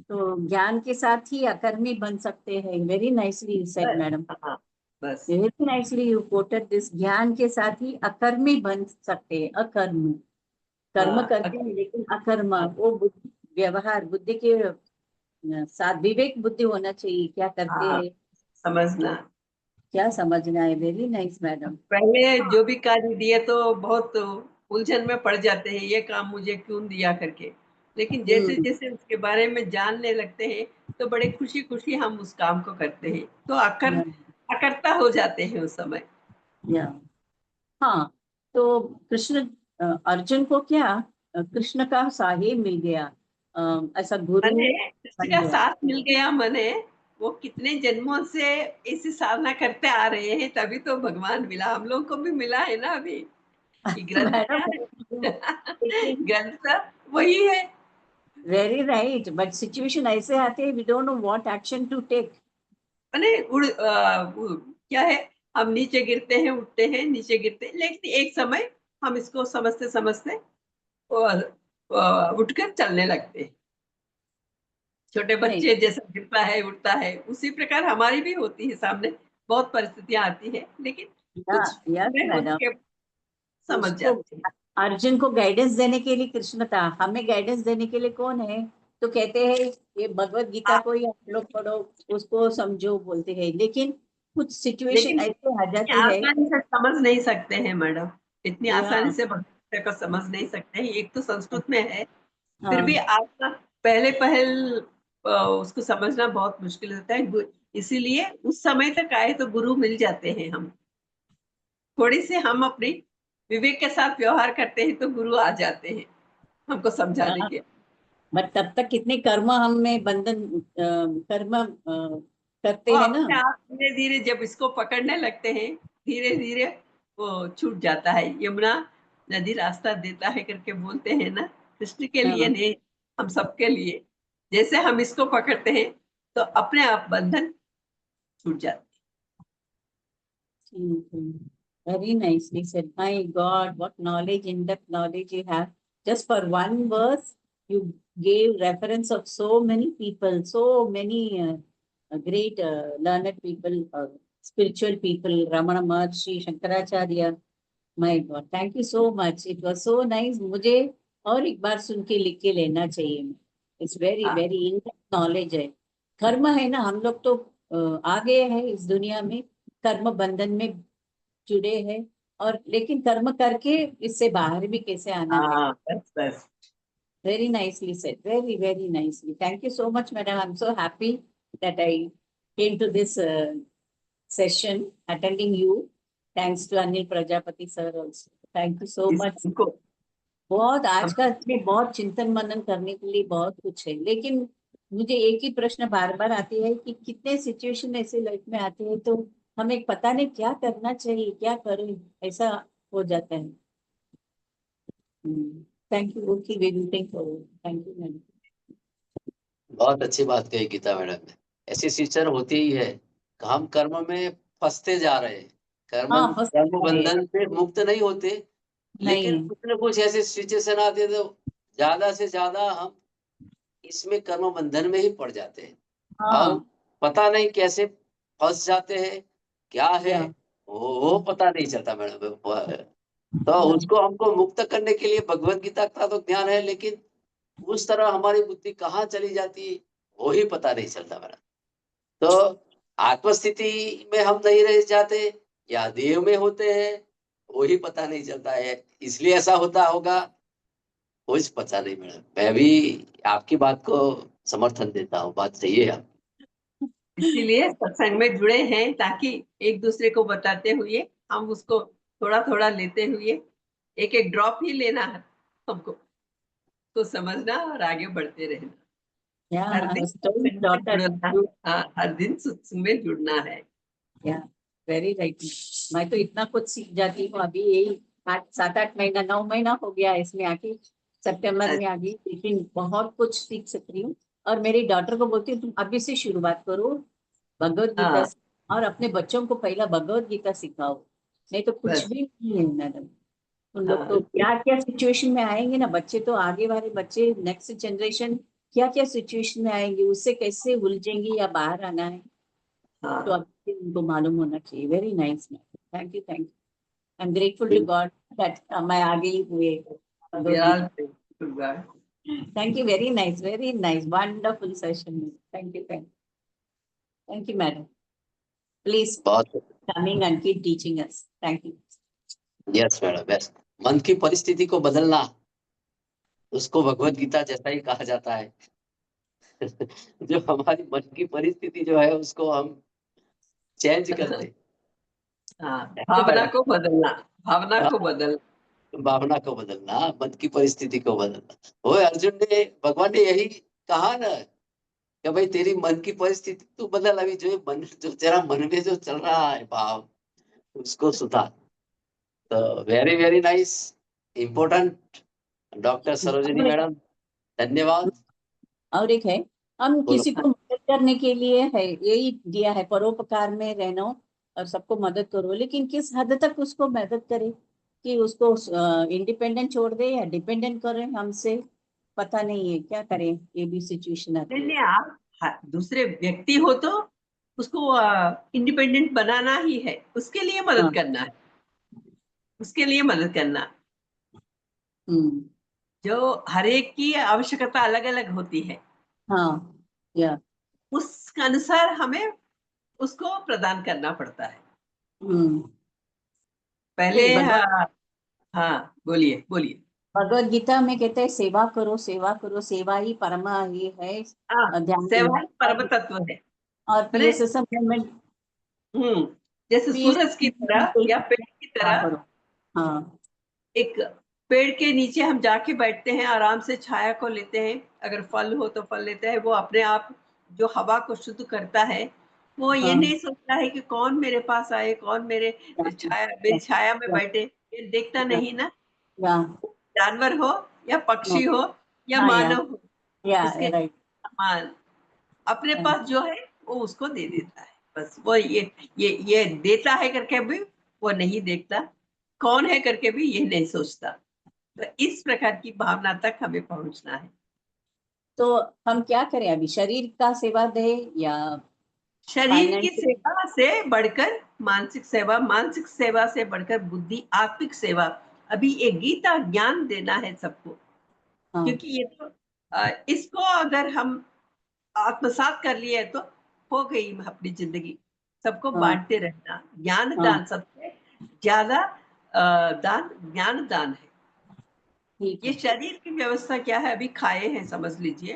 तो ज्ञान के साथ ही अकर्मी बन सकते हैं। वेरी नाइसली यू सेड बस, मैडम, हाँ, बस, very nicely you coated this. ज्ञान के साथ ही अकर्मी बन सकते हैं, अकर्म, कर्म हाँ, करते हैं लेकिन अकर्म, वो व्यवहार बुद्धि के साथ विवेक बुद्धि होना चाहिए, क्या करते हाँ, हैं, समझना। क्या समझना है। Very nice madam. पहले जो भी कार्य दिए तो बहुत उलझन में पड़ जाते हैं, ये काम मुझे क्यों दिया करके, लेकिन जैसे हम्म, जैसे उसके बारे में जानने लगते हैं तो बड़े खुशी खुशी हम उस काम को करते हैं, तो अकर्ता हो जाते हैं उस समय। या हाँ, तो कृष्ण अर्जुन को क्या कृष्ण का साहेब मिल गया, ऐसा गुरु मने कृष्ण बन का गया। साथ मिल गया, मने वो कितने जन्मों से ऐसी साधना करते आ रहे हैं, तभी तो भगवान मिला, हम लोग को भी मिला है ना अभी। ये ग्रंथ क्या मैडम, है? लेकिन ग्रंथ वही है। वेरी राइट, बट सिचुएशन ऐसे आते हैं, we don't know what action to take. माने क्या है, हम नीचे गिरते हैं, उठते हैं, नीचे गिरते हैं, लेकिन एक समय हम इसको समझते समझते उठकर चलने लगते हैं। छोटे नहीं, बच्चे जैसा गिरता है उठता है, उसी प्रकार हमारी भी होती है, सामने बहुत परिस्थितियां आती है, लेकिन या कुछ यस समय होने मैडम, के समझ उसको जाते हैं। अर्जुन को गाइडेंस देने के लिए कृष्ण था, हमें गाइडेंस देने के लिए कौन है? तो कहते हैं ये भगवत गीता को ही आप लोग पढ़ो, उसको समझो बोलते हैं, लेकिन कुछ सिचुएशन लेकिन ऐसे आ इतनी जाती है। आसानी से समझ नहीं सकते हैं मैडम, इतनी या आसानी से भगवत गीता को समझ नहीं सकते हैं। एक तो संस्कृत में है, फिर भी हाँ आपका पहले पहल उसको समझना बहुत मुश्किल होता है। इसीलिए उस समय तक आए तो गुरु मिल जाते हैं। हम थोड़ी से हम अपनी विवेक के साथ व्यवहार करते हैं तो गुरु आ जाते हैं हमको समझाने के। बट तब तक कितने कर्म हम में बंधन कर्म करते वो हैं ना। अपने आप धीरे धीरे जब इसको पकड़ने लगते हैं, धीरे धीरे वो छूट जाता है। यमुना नदी रास्ता देता है करके बोलते हैं ना, कृष्ण के लिए हाँ नहीं, हम सबके लिए। जैसे हम इसको पकड़ते हैं तो अपने आप बंधन छूट जाते Very nicely said. My God, what knowledge, in-depth knowledge you have. Just for one verse, you gave reference of so many people, so many great learned people, spiritual people, Ramana Maharshi, Shankaracharya. My God, thank you so much. It was so nice. मुझे और एक बार सुन के लिख के लेना चाहिए। It's very, हाँ very in-depth knowledge है। कर्म है ना, हम लोग तो आ गए हैं इस दुनिया में, कर्म बंधन में जुड़े हैं, और लेकिन कर्म करके इससे बाहर भी कैसे आना है। हाँ, बस बस। Very nicely said. Very, very nicely. Thank you so much, madam. I'm so happy that I came to this session, attending you. Thanks to Anil Prajapati sir also. Thank you so much. हमको बहुत आज हम का में बहुत चिंतन मनन करने के लिए बहुत कुछ है, लेकिन मुझे एक ही प्रश्न बार बार आती है कि कितने सिचुएशन ऐसे लाइफ में आते हैं तो हमें पता नहीं क्या करना चाहिए, क्या करें, ऐसा हो जाता है। थैंक यू की waiting for. Thank you ma'am. बहुत अच्छी बात कही गीता मैडम ने। ऐसी सिचुएशन होती ही है कि हम कर्म में फंसते जा रहे हैं, हाँ फर्स्ट कर्म बंधन से मुक्त नहीं होते, लेकिन नहीं। कुछ न कुछ ऐसे सिचुएशन आते हैं तो ज्यादा से ज्यादा हम इसमें कर्म बंधन में ही पड़ जाते हैं और हाँ पता नहीं कैसे फंस जाते हैं, क्या है या वो पता नहीं चलता मैडम। तो उसको हमको मुक्त करने के लिए भगवत गीता का तो ज्ञान है, लेकिन उस तरह हमारी बुद्धि कहाँ चली जाती है वो ही पता नहीं चलता मैडम। तो आत्मस्थिति में हम नहीं रह जाते या देह में होते हैं वो ही पता नहीं चलता है, इसलिए ऐसा होता होगा, कुछ पता नहीं मैडम। मैं भी आपकी बात को समर्थन देता हूँ, बात सही है आप। इसीलिए सत्संग में जुड़े हैं ताकि एक दूसरे को बताते हुए हम उसको थोड़ा थोड़ा लेते हुए एक एक ड्रॉप ही लेना है हमको, तो समझना और आगे बढ़ते रहना। या हर दिन सत्संग में डॉटर। जुड़ना। हाँ, हर दिन सत्संग में जुड़ना है। या वेरी राइट। मैं तो इतना कुछ सीख जाती हूँ अभी, यही 7-8 महीना 9 महीना हो गया इसमें आके, सितंबर में आ गई, लेकिन बहुत कुछ सीख सक रही हूँ। और मेरी डॉटर को बोलती हूँ तुम अभी से शुरुआत करो भगवत गीता हाँ से, और अपने बच्चों को पहला भगवत गीता सिखाओ, नहीं तो कुछ बस। भी नहीं है मैडम। उन लोग हाँ तो क्या क्या सिचुएशन में आएंगे ना, बच्चे तो आगे वाले बच्चे नेक्स्ट जनरेशन क्या क्या सिचुएशन में आएंगे, उससे कैसे उलझेंगे या बाहर आना है, तो हाँ। अब उनको मालूम होना चाहिए। Very nice ma'am. Thank you, thank you. I am grateful to God that मैं आगे ही हुए We Bhagavad are all Gita. grateful to God. Thank you, very nice wonderful session. Thank you, thank you madam. Please बहुत coming and keep teaching us. Thank you. Yes madam, yes. मन की परिस्थिति को बदलना, उसको भगवत गीता जैसा ही कहा जाता है। जो हमारी मन की परिस्थिति जो है उसको हम चेंज कर दे, हाँ, है ना भावना मैडम। को बदलना, भावना को हाँ, बदलना। भावना को बदलना, मन की परिस्थिति को बदलना। वो अर्जुन ने, भगवान ने यही कहा ना कि भाई तेरी मन की परिस्थिति तू बदल, अभी जो तेरा मन में जो चल रहा है भाव उसको सुधार। तो very very nice, important doctor Sarojini madam, धन्यवाद। और एक है, हम बोलो। किसी को मदद करने के लिए है, यही दिया है परोपकार में रहना और सबको मदद करो, लेकिन किस हद तक उसको मदद करें, कि उसको इंडिपेंडेंट छोड़ दे या डिपेंडेंट करें हमसे, पता नहीं है क्या करें, ये भी सिचुएशन आती है। नहीं, आप दूसरे व्यक्ति हो तो उसको इंडिपेंडेंट बनाना ही है, उसके लिए हाँ। मदद करना है, उसके लिए मदद करना। हम्म। जो हर एक की आवश्यकता अलग अलग होती है, हाँ, या उसके अनुसार हमें उसको प्रदान करना पड़ता है। पहले नहीं, हाँ, बोलिए बोलिए। भगवत गीता में कहते हैं सेवा करो, सेवा करो, सेवा ही परमा ही है। हाँ, ध्यान सेवा ही देना परम तत्व है। और मैंने पीएसएसएम मूवमेंट, जैसे सूरज की तरह या पेड़ की सेवा तरह, करो। हाँ, एक पेड़ के नीचे हम जाके बैठते हैं, आराम से छाया को लेते हैं, अगर फल हो तो फल लेते हैं। वो अपने आप जो हवा को शुद्ध करता है, वो ये हाँ, नहीं सोचता है कि कौन मेरे पास आए, कौन मेरी छाया में बैठे, ये देखता नहीं ना। या जानवर हो या पक्षी हो या हाँ, मानव हो, या उसके राइट, समान अपने पास जो है वो उसको दे देता है। बस वो ये देता है करके भी वो नहीं देखता, कौन है करके भी ये नहीं सोचता। तो इस प्रकार की भावना तक हमें पहुंचना है। तो हम क्या करें अभी, शरीर का सेवा दे या शरीर की फाइनेंशियल? सेवा से बढ़कर मानसिक सेवा, मानसिक सेवा से बढ़कर बुद्धि, आत्मिक सेवा। अभी एक गीता ज्ञान देना है सबको, हाँ, क्योंकि ये तो इसको अगर हम आत्मसात कर लिए तो हो गई अपनी जिंदगी। सबको हाँ, बांटते रहना, ज्ञान हाँ, दान सबसे ज्यादा दान ज्ञान दान है। ठीक ये है, शरीर की व्यवस्था क्या है, अभी खाए हैं समझ लीजिए,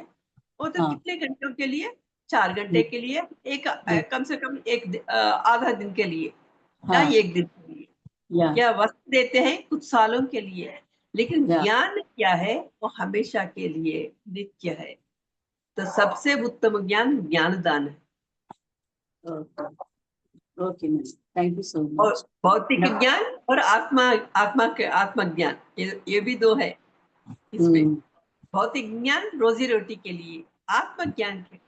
वो तो हाँ, कितने घंटों के लिए, 4 घंटे के लिए, एक कम से कम आधा दिन के लिए, या हाँ, 1 दिन के लिए, या या वस्त्र देते हैं कुछ सालों के लिए। लेकिन या ज्ञान क्या है, वो हमेशा के लिए नित्य है। तो सबसे उत्तम ज्ञान ज्ञान दान है। ओके मैम, थैंक यू सो और मच। भौतिक ज्ञान और आत्मज्ञान, ये भी दो है इसमें। भौतिक ज्ञान रोजी रोटी के लिए, आत्मज्ञान के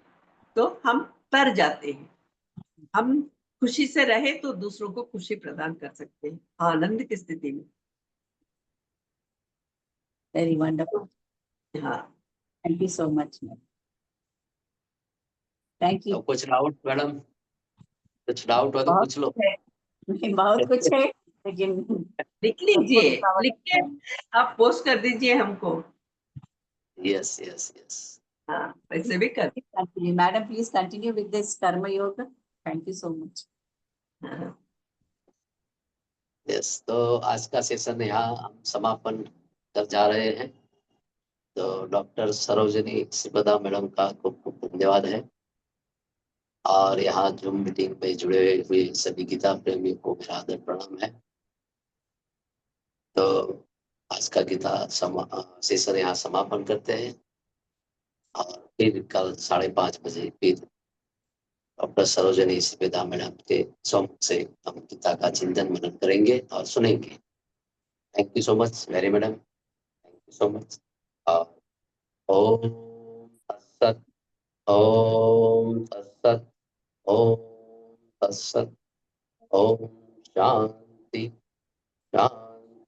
तो हम तर जाते हैं। हम खुशी से रहे तो दूसरों को खुशी प्रदान कर सकते हैं, आनंद की स्थिति में। वेरी वंडरफुल, हाँ, thank you so much ma'am, thank you. तो कुछ डाउट मैडम, कुछ डाउट हो तो बहुत पूछ लो। कुछ है, नहीं, बहुत कुछ है, लेकिन लिख सबको लीजिए, recover लिख के करना है। आप पोस्ट कर दीजिए हमको। Yes yes yes. हाँ, वैसे भी कर। Continue. Madam, please continue with this Karma Yoga. Thank you so much. हाँ, यस, तो आज का सेशन यहाँ हम समापन कर जा रहे हैं। तो डॉक्टर सरोजिनी श्रीपदा मैडम का खूब खूब धन्यवाद है, और यहाँ जूम मीटिंग में जुड़े हुए सभी गीता प्रेमियों को मेरा आदर प्रणाम है। तो आज का गीता सेशन यहाँ समापन करते हैं, और फिर कल 5:30 बजे फिर डॉक्टर सरोजिनी श्रीपदा मैडम के सम्मुख से हम गीता का चिंतन मनन करेंगे और सुनेंगे। Thank you so much very madam, thank you so much. ओम तत्सत, ओम तत्सत, ओम तत्सत, ओम शांति शांति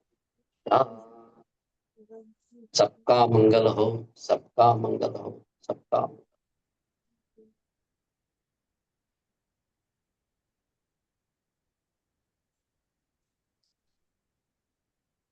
शांति। सबका मंगल हो, सबका मंगल हो, सबका